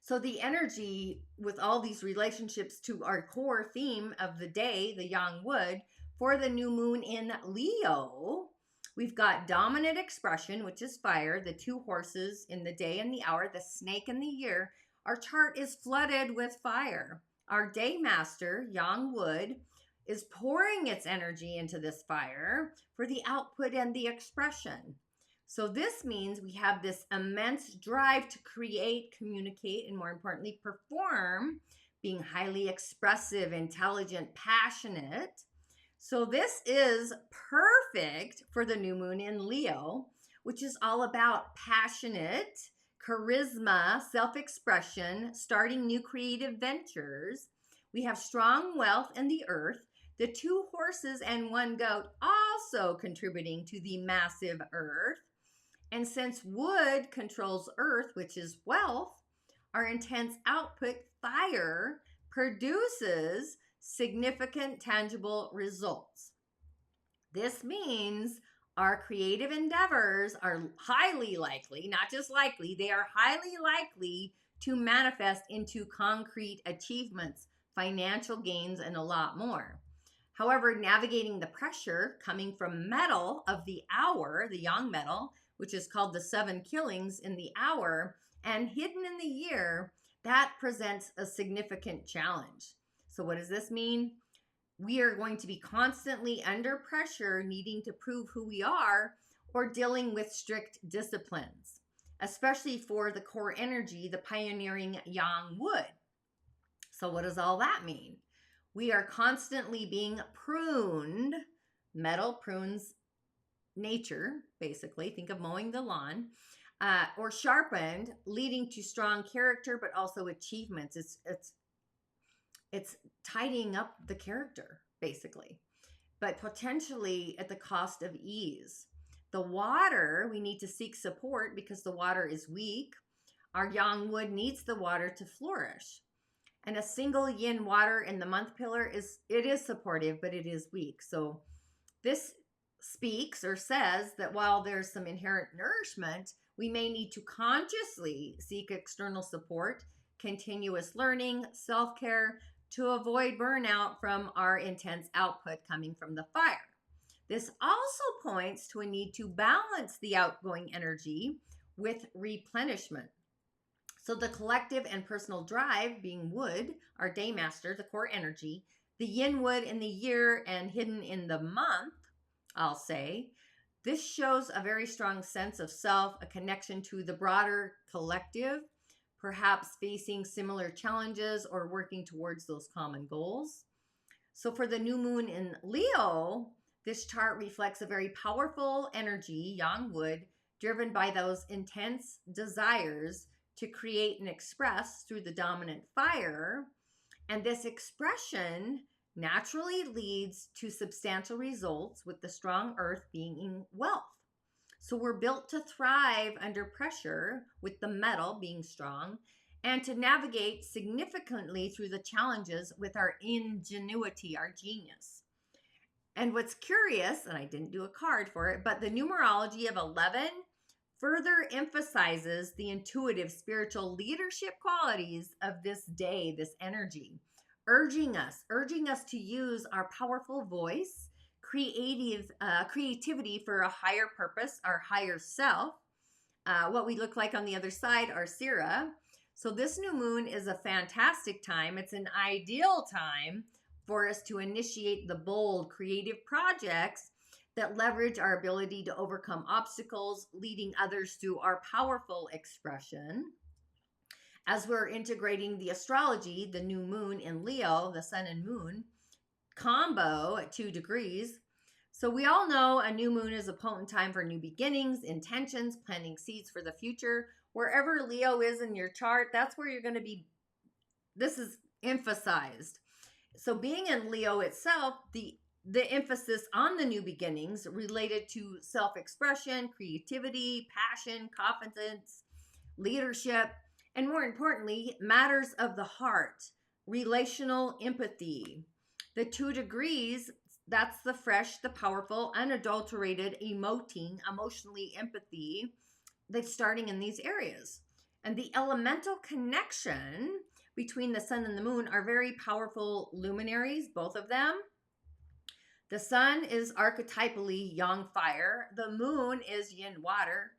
So the energy with all these relationships to our core theme of the day, the yang wood, for the new moon in Leo, we've got dominant expression, which is fire, the 2 horses in the day and the hour, the snake and the year. Our chart is flooded with fire. Our day master, yang wood, is pouring its energy into this fire for the output and the expression. So this means we have this immense drive to create, communicate, and more importantly, perform, being highly expressive, intelligent, passionate. So this is perfect for the new moon in Leo, which is all about passionate, charisma, self-expression, starting new creative ventures. We have strong wealth in the earth, the 2 horses and 1 goat also contributing to the massive earth. And since wood controls earth, which is wealth, our intense output, fire, produces significant tangible results. This means our creative endeavors are highly likely, not just likely, they are highly likely to manifest into concrete achievements, financial gains, and a lot more. However, navigating the pressure coming from metal of the hour, the yang metal, which is called the 7 killings in the hour, and hidden in the year, that presents a significant challenge. So what does this mean? We are going to be constantly under pressure, needing to prove who we are or dealing with strict disciplines, especially for the core energy, the pioneering yang wood. So what does all that mean? We are constantly being pruned. Metal prunes nature, basically. Think of mowing the lawn. Or sharpened, leading to strong character, but also achievements. It's tidying up the character, basically, but potentially at the cost of ease. The water, we need to seek support because the water is weak. Our yang wood needs the water to flourish. And a single yin water in the month pillar is supportive, but it is weak. So this speaks or says that while there's some inherent nourishment, we may need to consciously seek external support, continuous learning, self-care to avoid burnout from our intense output coming from the fire. This also points to a need to balance the outgoing energy with replenishment. So the collective and personal drive, being wood, our day master, the core energy, the yin wood in the year and hidden in the month, I'll say, this shows a very strong sense of self, a connection to the broader collective, perhaps facing similar challenges or working towards those common goals. So for the new moon in Leo, this chart reflects a very powerful energy, yang wood, driven by those intense desires to create and express through the dominant fire. And this expression naturally leads to substantial results, with the strong earth being in wealth. So we're built to thrive under pressure, with the metal being strong, and to navigate significantly through the challenges with our ingenuity, our genius. And what's curious, and I didn't do a card for it, but the numerology of 11 further emphasizes the intuitive spiritual leadership qualities of this day, this energy, urging us to use our powerful voice, creativity for a higher purpose, our higher self, what we look like on the other side, our Sira. So this new moon is a fantastic time. It's an ideal time for us to initiate the bold, creative projects that leverage our ability to overcome obstacles, leading others through our powerful expression. As we're integrating the astrology, the new moon in Leo, the sun and moon combo at 2 degrees. So we all know a new moon is a potent time for new beginnings, intentions, planting seeds for the future. Wherever Leo is in your chart, that's where you're going to be. This is emphasized. So being in Leo itself, the emphasis on the new beginnings related to self-expression, creativity, passion, confidence, leadership, and more importantly, matters of the heart, relational empathy. The 2 degrees, that's the fresh, the powerful, unadulterated, emotionally empathy that's starting in these areas. And the elemental connection between the sun and the moon are very powerful luminaries, both of them. The sun is archetypally yang fire. The moon is yin water,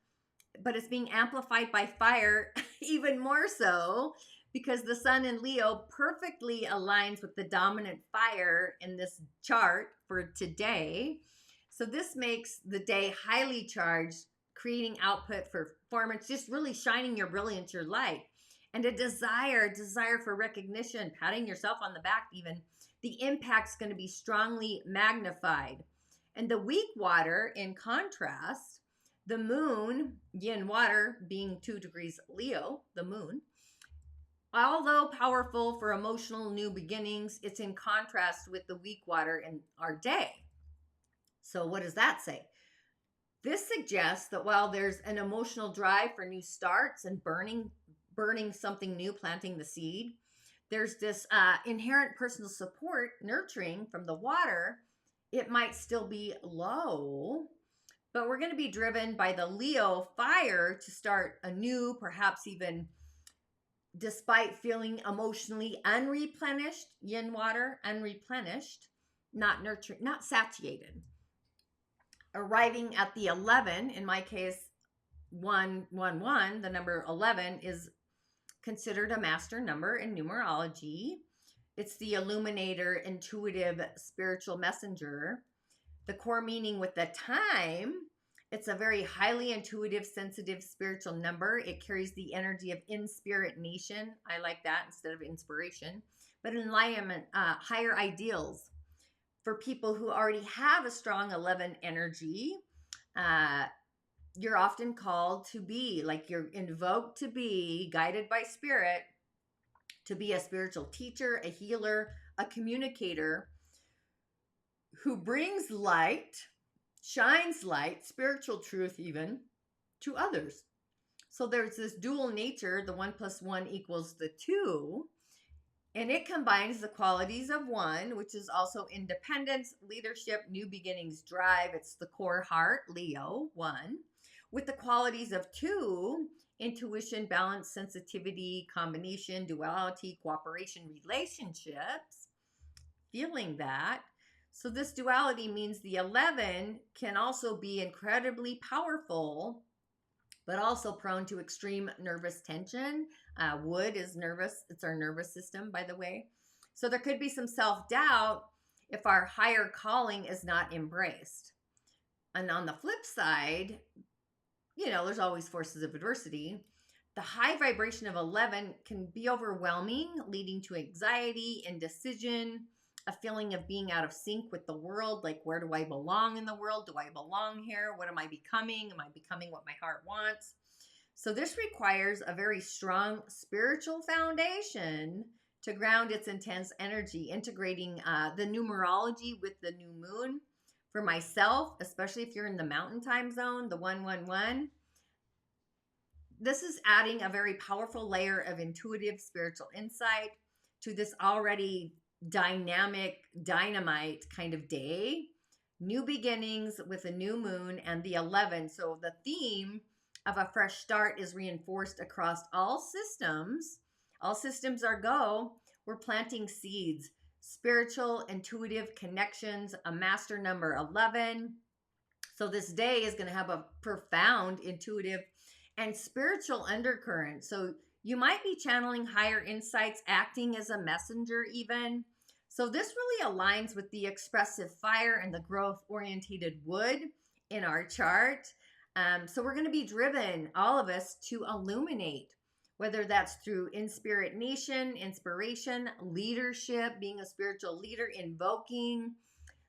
but it's being amplified by fire even more so because the sun in Leo perfectly aligns with the dominant fire in this chart for today. So this makes the day highly charged, creating output for performance, just really shining your brilliance, your light, and a desire for recognition, patting yourself on the back even. The impact's going to be strongly magnified. And the weak water, in contrast, the moon, yin water, being 2 degrees Leo, the moon, although powerful for emotional new beginnings, it's in contrast with the weak water in our day. So what does that say? This suggests that while there's an emotional drive for new starts and burning something new, planting the seed, there's this inherent personal support, nurturing from the water. It might still be low, but we're going to be driven by the Leo fire to start anew, perhaps even despite feeling emotionally unreplenished, yin water, unreplenished, not nurtured, not satiated. Arriving at the 11, in my case, 111, the number 11 is considered a master number in numerology. It's the illuminator, intuitive, spiritual messenger. The core meaning with the time, it's a very highly intuitive, sensitive, spiritual number. It carries the energy of inspiration. I like that instead of inspiration. But enlightenment, higher ideals. For people who already have a strong 11 energy, you're often called to be, like you're invoked to be, guided by spirit, to be a spiritual teacher, a healer, a communicator who brings light, shines light, spiritual truth even, to others. So there's this dual nature, the 1 + 1 = 2, and it combines the qualities of 1, which is also independence, leadership, new beginnings, drive. It's the core heart, Leo, 1, with the qualities of 2, intuition, balance, sensitivity, combination, duality, cooperation, relationships, feeling that. So this duality means the 11 can also be incredibly powerful, but also prone to extreme nervous tension. Wood is nervous. It's our nervous system, by the way. So there could be some self-doubt if our higher calling is not embraced. And on the flip side, there's always forces of adversity. The high vibration of 11 can be overwhelming, leading to anxiety, indecision, a feeling of being out of sync with the world. Like, where do I belong in the world? Do I belong here? What am I becoming? Am I becoming what my heart wants? So this requires a very strong spiritual foundation to ground its intense energy, integrating the numerology with the new moon. For myself, especially if you're in the mountain time zone, the 111, this is adding a very powerful layer of intuitive spiritual insight to this already dynamic, dynamite kind of day. New beginnings with a new moon and the 11. So the theme of a fresh start is reinforced across all systems. All systems are go. We're planting seeds, spiritual, intuitive connections, a master number 11. So this day is going to have a profound intuitive and spiritual undercurrent. So you might be channeling higher insights, acting as a messenger even. So this really aligns with the expressive fire and the growth-orientated wood in our chart. So we're going to be driven, all of us, to illuminate, whether that's through inspiration, leadership, being a spiritual leader, invoking.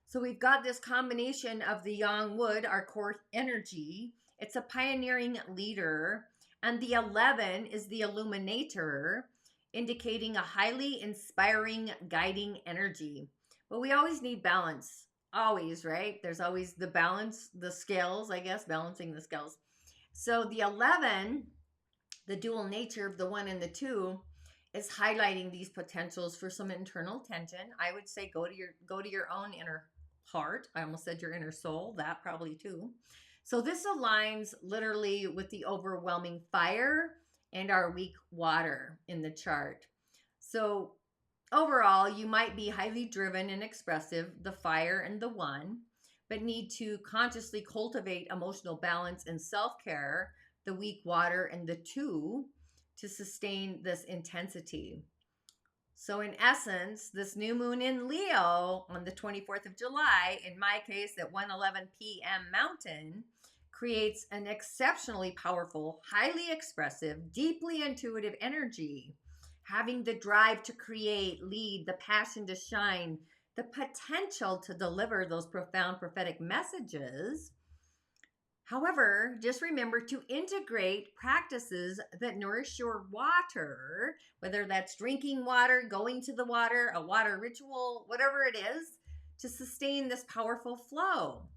So we've got this combination of the yang wood, our core energy. It's a pioneering leader. And the 11 is the illuminator, indicating a highly inspiring, guiding energy. But we always need balance. Always, right? There's always the balance, the scales, I guess, balancing the scales. So the 11, the dual nature of the 1 and the 2, is highlighting these potentials for some internal tension. I would say go to your own inner heart. I almost said your inner soul, that probably too. So this aligns literally with the overwhelming fire and our weak water in the chart. So overall, you might be highly driven and expressive, the fire and the 1, but need to consciously cultivate emotional balance and self-care, the weak water and the 2, to sustain this intensity. So in essence, this new moon in Leo on the 24th of July, in my case at 1:11 p.m. Mountain, creates an exceptionally powerful, highly expressive, deeply intuitive energy, having the drive to create, lead, the passion to shine, the potential to deliver those profound prophetic messages. However, just remember to integrate practices that nourish your water, whether that's drinking water, going to the water, a water ritual, whatever it is, to sustain this powerful flow.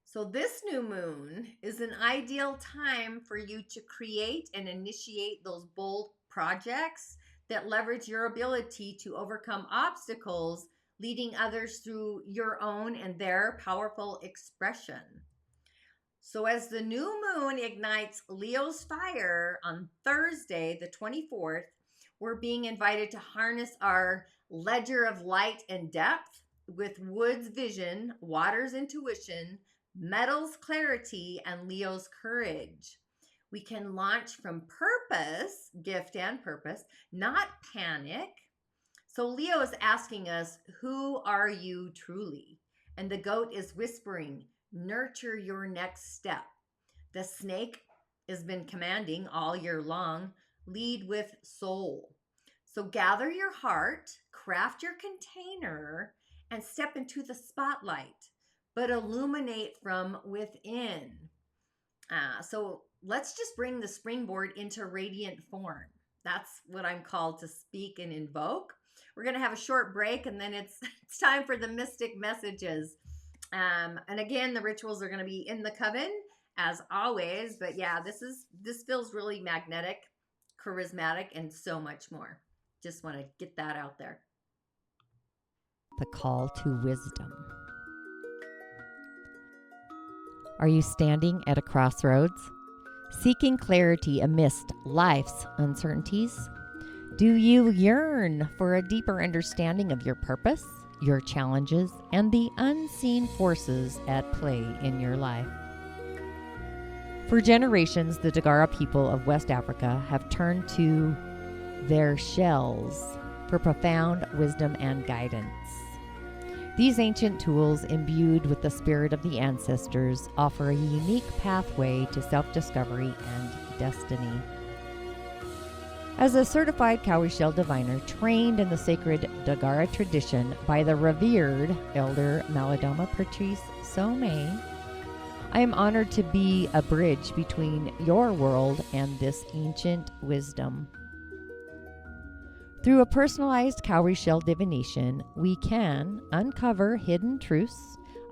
So, this new moon is an ideal time for you to create and initiate those bold projects that leverage your ability to overcome obstacles, leading others through your own and their powerful expression. So, as the new moon ignites Leo's fire on Thursday, the 24th, we're being invited to harness our ledger of light and depth with wood's vision, water's intuition, metal's clarity, and Leo's courage. We can launch from purpose, gift and purpose, not panic. So, Leo is asking us, who are you truly? And the goat is whispering, nurture your next step. The snake has been commanding all year long, lead with soul. So gather your heart, craft your container, and step into the spotlight, but illuminate from within. So let's just bring the springboard into radiant form. That's what I'm called to speak and invoke. We're going to have a short break, and then it's time for the mystic messages. And again, the rituals are going to be in the coven as always. But yeah, this feels really magnetic, charismatic, and so much more. Just want to get that out there. The call to wisdom. Are you standing at a crossroads, seeking clarity amidst life's uncertainties? Do you yearn for a deeper understanding of your purpose, your challenges, and the unseen forces at play in your life? For generations, the Dagara people of West Africa have turned to their shells for profound wisdom and guidance. These ancient tools, imbued with the spirit of the ancestors, offer a unique pathway to self-discovery and destiny. As a certified cowrie shell diviner trained in the sacred Dagara tradition by the revered Elder Malidoma Patrice Somé, I am honored to be a bridge between your world and this ancient wisdom. Through a personalized cowrie shell divination, we can uncover hidden truths,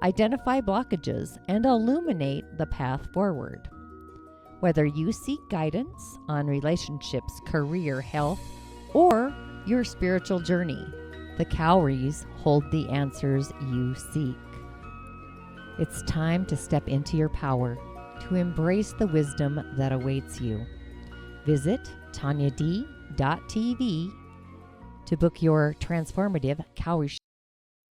identify blockages, and illuminate the path forward. Whether you seek guidance on relationships, career, health, or your spiritual journey, the cowries hold the answers you seek. It's time to step into your power, to embrace the wisdom that awaits you. Visit tanyad.tv to book your transformative cowrie shell.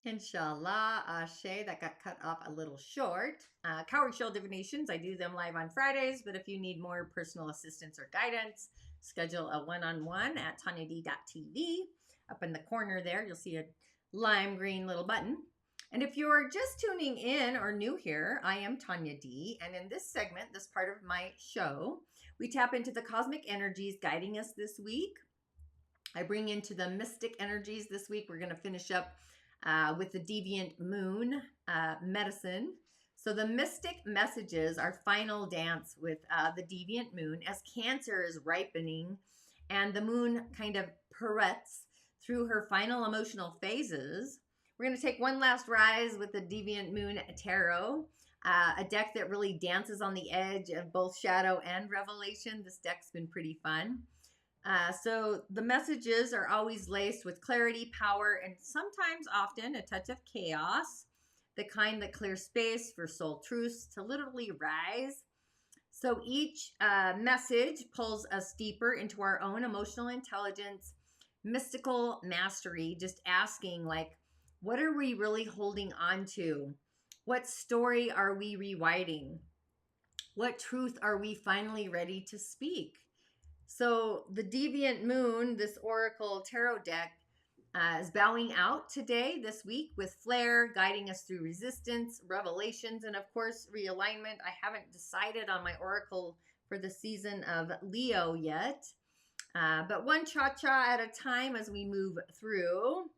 Inshallah, Ashe, that got cut off a little short. Cowrie shell divinations, I do them live on Fridays, but if you need more personal assistance or guidance, schedule a one-on-one at tanyad.tv. Up in the corner there, you'll see a lime green little button. And if you're just tuning in or new here, I am Tanya D. And in this segment, this part of my show, we tap into the cosmic energies guiding us this week. I bring into the mystic energies this week. We're going to finish up with the deviant moon medicine. So the mystic messages are final dance with the deviant moon as Cancer is ripening and the moon kind of pirouettes through her final emotional phases. We're going to take one last rise with the deviant moon tarot, a deck that really dances on the edge of both shadow and revelation. This deck's been pretty fun. So the messages are always laced with clarity, power, and sometimes often a touch of chaos, the kind that clears space for soul truths to literally rise. So each message pulls us deeper into our own emotional intelligence, mystical mastery, just asking like, what are we really holding on to? What story are we rewriting? What truth are we finally ready to speak? So the Deviant Moon, this Oracle Tarot deck, is bowing out today, this week, with flare, guiding us through resistance, revelations, and of course, realignment. I haven't decided on my Oracle for the season of Leo yet, but one cha-cha at a time as we move through.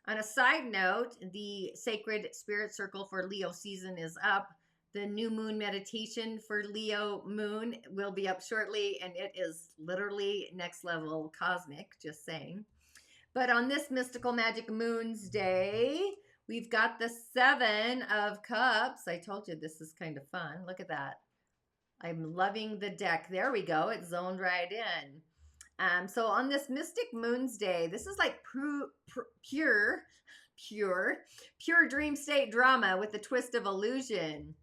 On a side note, the Sacred Spirit Circle for Leo season is up. The new moon meditation for Leo moon will be up shortly, and it is literally next level cosmic, just saying. But on this Mystical Magic Moons Day, we've got the Seven of Cups. I told you this is kind of fun. Look at that. I'm loving the deck. There we go. It's zoned right in. So on this Mystic Moons Day, this is like pure dream state drama with a twist of illusion.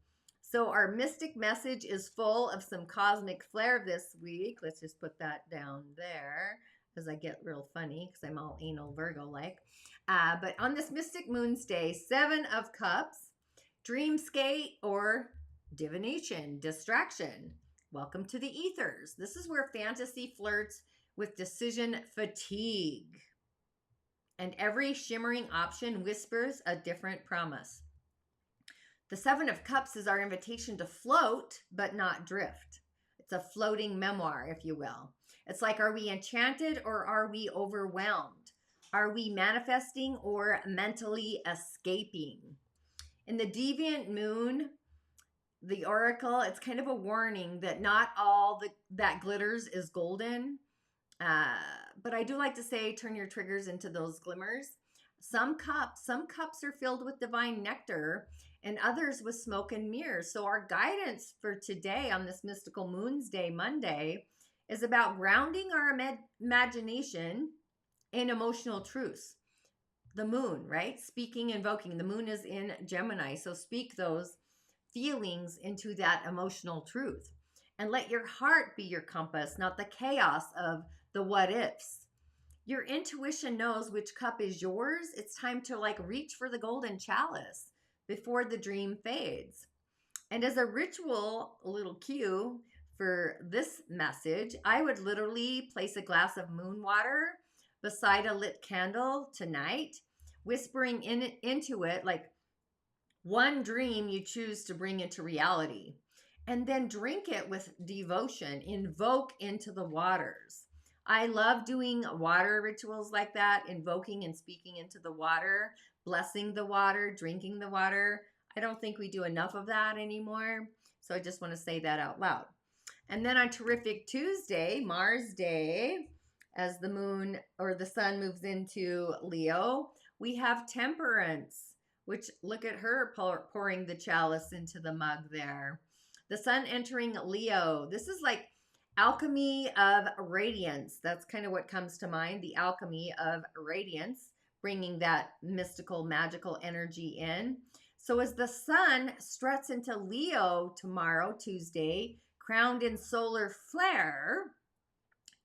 So our mystic message is full of some cosmic flair this week. Let's just put that down there as I get real funny because I'm all anal Virgo-like. But on this Mystic Moons Day, Seven of Cups, dreamscape or divination, distraction. Welcome to the ethers. This is where fantasy flirts with decision fatigue. And every shimmering option whispers a different promise. The Seven of Cups is our invitation to float, but not drift. It's a floating memoir, if you will. It's like, are we enchanted or are we overwhelmed? Are we manifesting or mentally escaping? In the Deviant Moon, the Oracle, it's kind of a warning that not all that glitters is golden. But I do like to say, turn your triggers into those glimmers. Some cups are filled with divine nectar and others with smoke and mirrors. So our guidance for today on this Mystical Moons Day, Monday, is about grounding our imagination in emotional truths. The moon, right? Speaking, invoking. The moon is in Gemini. So speak those feelings into that emotional truth. And let your heart be your compass, not the chaos of the what ifs. Your intuition knows which cup is yours. It's time to reach for the golden chalice before the dream fades. And as a ritual, a little cue for this message, I would literally place a glass of moon water beside a lit candle tonight, whispering into it one dream you choose to bring into reality. And then drink it with devotion, invoke into the waters. I love doing water rituals like that, invoking and speaking into the water, blessing the water, drinking the water. I don't think we do enough of that anymore. So I just want to say that out loud. And then on Terrific Tuesday, Mars Day, as the moon or the sun moves into Leo, we have Temperance, which look at her pouring the chalice into the mug there. The sun entering Leo. This is like alchemy of radiance. That's kind of what comes to mind. The alchemy of radiance, bringing that mystical, magical energy in. So as the sun struts into Leo tomorrow, Tuesday, crowned in solar flare,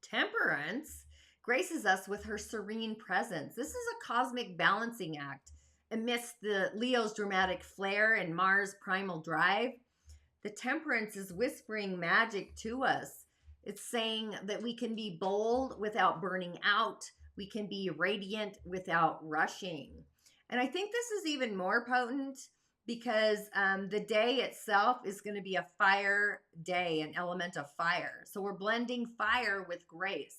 Temperance graces us with her serene presence. This is a cosmic balancing act amidst the Leo's dramatic flare and Mars' primal drive. The Temperance is whispering magic to us. It's saying that we can be bold without burning out. We can be radiant without rushing. And I think this is even more potent because the day itself is going to be a fire day, an element of fire. So we're blending fire with grace,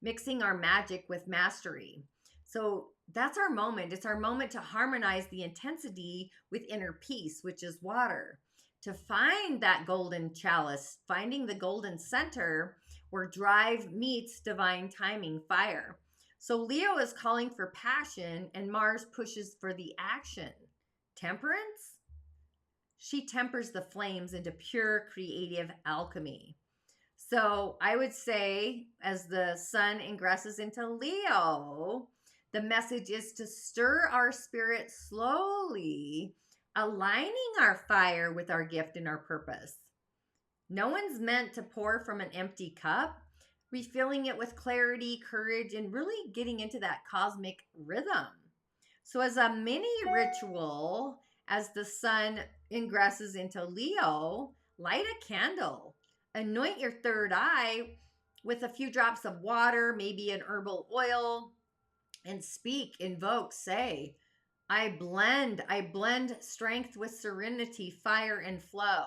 mixing our magic with mastery. So that's our moment. It's our moment to harmonize the intensity with inner peace, which is water. To find that golden chalice, finding the golden center where drive meets divine timing, fire. So Leo is calling for passion and Mars pushes for the action. Temperance? She tempers the flames into pure creative alchemy. So I would say as the sun ingresses into Leo, the message is to stir our spirit slowly, aligning our fire with our gift and our purpose. No one's meant to pour from an empty cup, refilling it with clarity, courage, and really getting into that cosmic rhythm. So as a mini ritual, as the sun ingresses into Leo, light a candle, anoint your third eye with a few drops of water, maybe an herbal oil, and speak, invoke, say, I blend strength with serenity, fire and flow.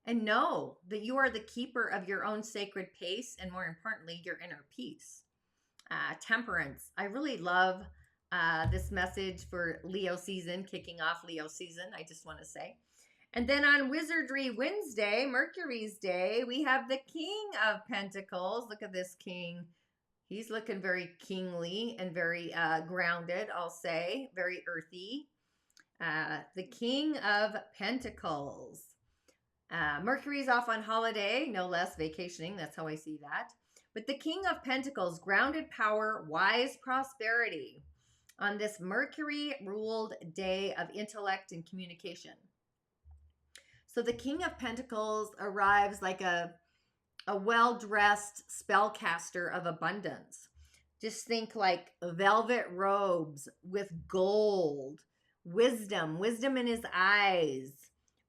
And know that you are the keeper of your own sacred pace and, more importantly, your inner peace. Temperance. I really love this message for Leo season, kicking off Leo season, I just want to say. And then on Wizardry Wednesday, Mercury's day, we have the King of Pentacles. Look at this king. He's looking very kingly and very grounded, I'll say, very earthy. The King of Pentacles. Mercury's off on holiday, no less, vacationing. That's how I see that. But the King of Pentacles, grounded power, wise prosperity on this Mercury-ruled day of intellect and communication. So the King of Pentacles arrives like a well-dressed spellcaster of abundance. Just think like velvet robes with gold, wisdom in his eyes,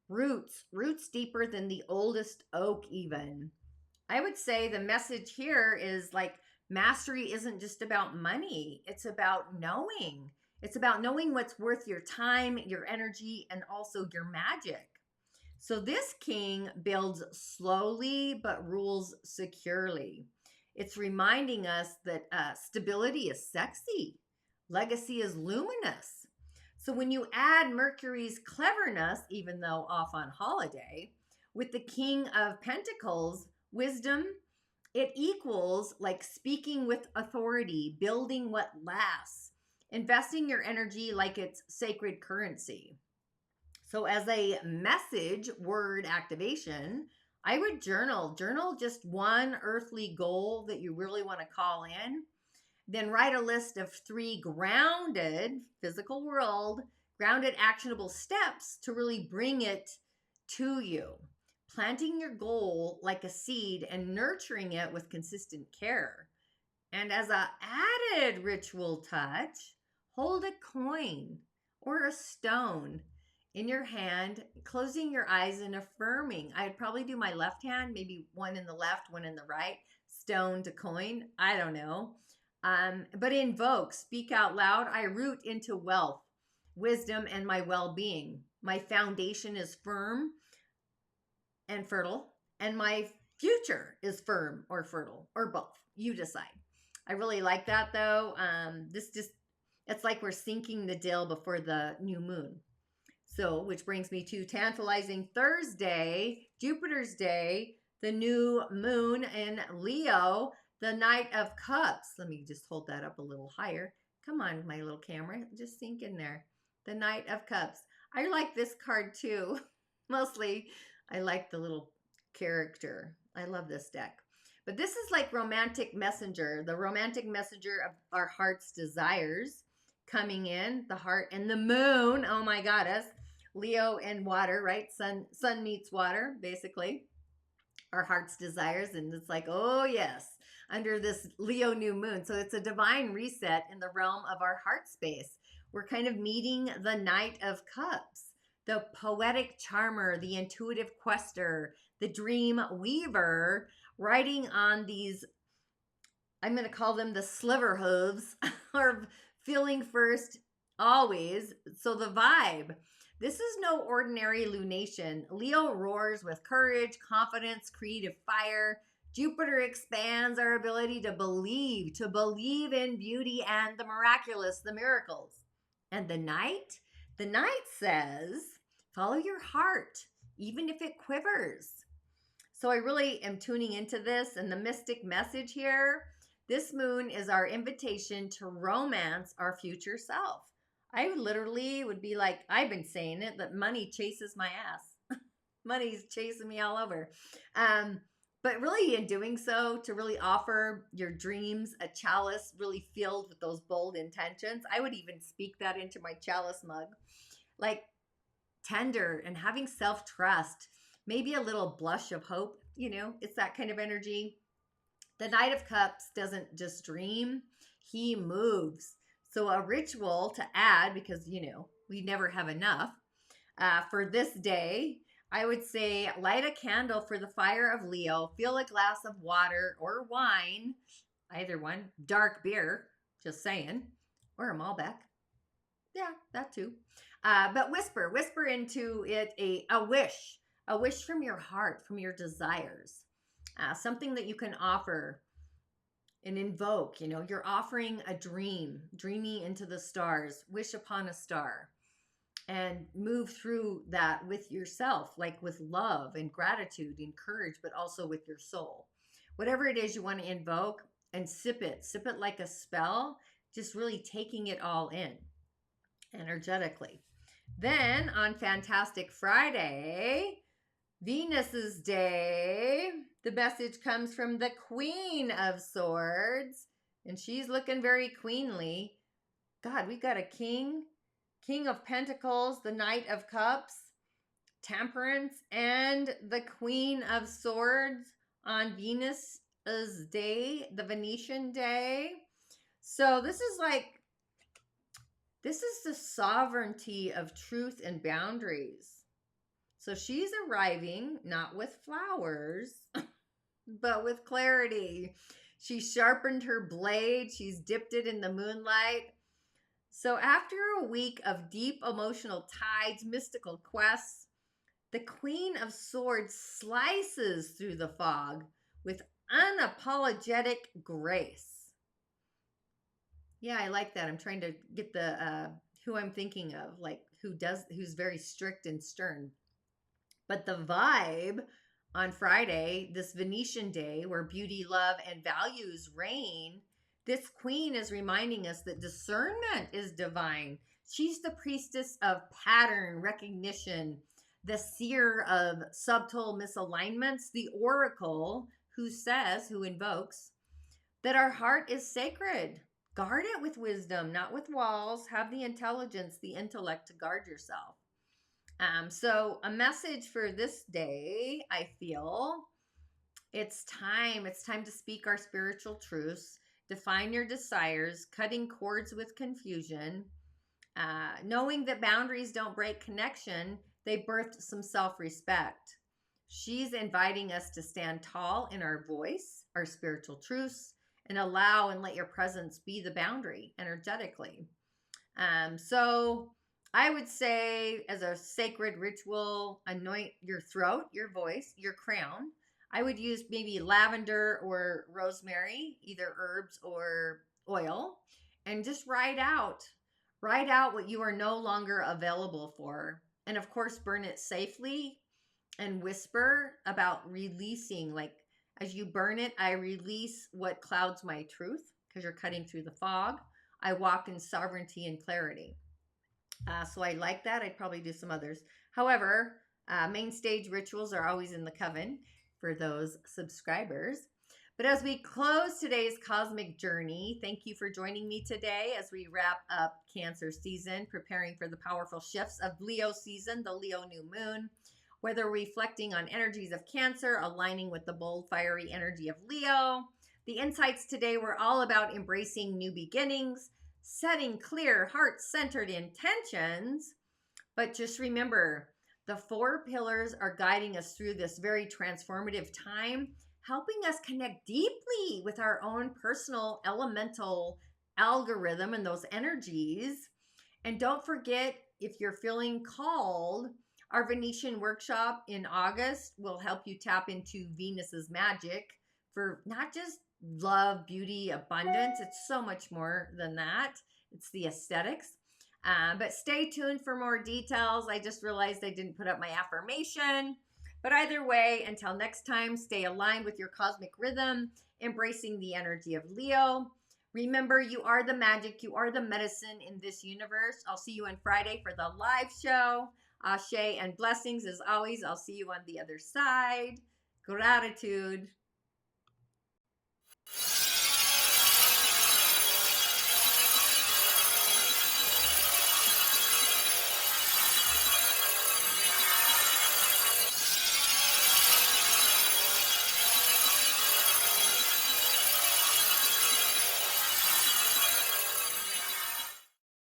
roots deeper than the oldest oak even. I would say the message here is like mastery isn't just about money. It's about knowing. It's about knowing what's worth your time, your energy, and also your magic. So this king builds slowly but rules securely. It's reminding us that stability is sexy. Legacy is luminous. So when you add Mercury's cleverness, even though off on holiday, with the King of Pentacles, wisdom, it equals like speaking with authority, building what lasts, investing your energy like it's sacred currency. So as a message word activation, I would journal just one earthly goal that you really want to call in. Then write a list of 3 grounded, physical world, grounded actionable steps to really bring it to you. Planting your goal like a seed and nurturing it with consistent care. And as an added ritual touch, hold a coin or a stone in your hand, closing your eyes and affirming. I'd probably do my left hand, maybe one in the left, one in the right, stone to coin. I don't know. But invoke, speak out loud. I root into wealth, wisdom, and my well-being. My foundation is firm and fertile, and my future is firm or fertile, or both. You decide. I really like that though. It's like we're sinking the dill before the new moon. So, which brings me to tantalizing Thursday, Jupiter's day, the new moon in Leo, the Knight of Cups. Let me just hold that up a little higher. Come on, my little camera, just sink in there. The Knight of Cups. I like this card too. Mostly, I like the little character. I love this deck. But this is like romantic messenger, the romantic messenger of our heart's desires coming in, the heart and the moon. Oh my goddess. Leo and water, right? Sun meets water, basically. Our heart's desires. And it's like, oh yes, under this Leo new moon. So it's a divine reset in the realm of our heart space. We're kind of meeting the Knight of Cups, the poetic charmer, the intuitive quester, the dream weaver, riding on these, I'm going to call them the sliver hooves, or feeling first always. So the vibe. This is no ordinary lunation. Leo roars with courage, confidence, creative fire. Jupiter expands our ability to believe in beauty and the miraculous, the miracles. And the Knight says, follow your heart, even if it quivers. So I really am tuning into this, and the mystic message here, this moon is our invitation to romance our future self. I literally would be like, I've been saying it, that money chases my ass. Money's chasing me all over. But really in doing so, to really offer your dreams a chalice really filled with those bold intentions. I would even speak that into my chalice mug. Like tender and having self-trust, maybe a little blush of hope, it's that kind of energy. The Knight of Cups doesn't just dream, he moves. So a ritual to add, because, we never have enough, for this day, I would say light a candle for the fire of Leo, fill a glass of water or wine, either one, dark beer, just saying, or a Malbec. Yeah, that too. But whisper into it a wish from your heart, from your desires, something that you can offer and invoke. You're offering a dream, dreaming into the stars, wish upon a star, and move through that with yourself, like with love and gratitude and courage, but also with your soul. Whatever it is you want to invoke, and sip it like a spell, just really taking it all in energetically. Then on Fantastic Friday, Venus's day, the message comes from the Queen of Swords, and she's looking very queenly. God, we got a king of Pentacles, the Knight of Cups, Temperance, and the Queen of Swords on Venus's day, the Venetian day. So this is the sovereignty of truth and boundaries. So she's arriving not with flowers, but with clarity. She sharpened her blade. She's dipped it in the moonlight. So after a week of deep emotional tides, mystical quests, the Queen of Swords slices through the fog with unapologetic grace. Yeah, I like that. I'm trying to get the who I'm thinking of, like who's very strict and stern. But the vibe on Friday, this Venetian day where beauty, love, and values reign, this queen is reminding us that discernment is divine. She's the priestess of pattern recognition, the seer of subtle misalignments, the oracle who invokes that our heart is sacred. Guard it with wisdom, not with walls. Have the intelligence, the intellect to guard yourself. So a message for this day, I feel it's time to speak our spiritual truths, define your desires, cutting cords with confusion, knowing that boundaries don't break connection, they birth some self-respect. She's inviting us to stand tall in our voice, our spiritual truths, and allow and let your presence be the boundary energetically. So I would say, as a sacred ritual, anoint your throat, your voice, your crown. I would use maybe lavender or rosemary, either herbs or oil, and just write out what you are no longer available for. And of course, burn it safely and whisper about releasing. Like as you burn it, I release what clouds my truth because you're cutting through the fog. I walk in sovereignty and clarity. So I like that. I'd probably do some others. However, main stage rituals are always in the coven for those subscribers. But as we close today's cosmic journey, thank you for joining me today as we wrap up Cancer season, preparing for the powerful shifts of Leo season, the Leo new moon. Whether reflecting on energies of Cancer, aligning with the bold, fiery energy of Leo, the insights today were all about embracing new beginnings, setting clear, heart-centered intentions. But just remember, the 4 pillars are guiding us through this very transformative time, helping us connect deeply with our own personal elemental algorithm and those energies. And don't forget, if you're feeling called, our Venetian workshop in August will help you tap into Venus's magic for not just love, beauty, abundance. It's so much more than that. It's the aesthetics. But stay tuned for more details. I just realized I didn't put up my affirmation. But either way, until next time, stay aligned with your cosmic rhythm, embracing the energy of Leo. Remember, you are the magic. You are the medicine in this universe. I'll see you on Friday for the live show. Ashe and blessings as always. I'll see you on the other side. Gratitude.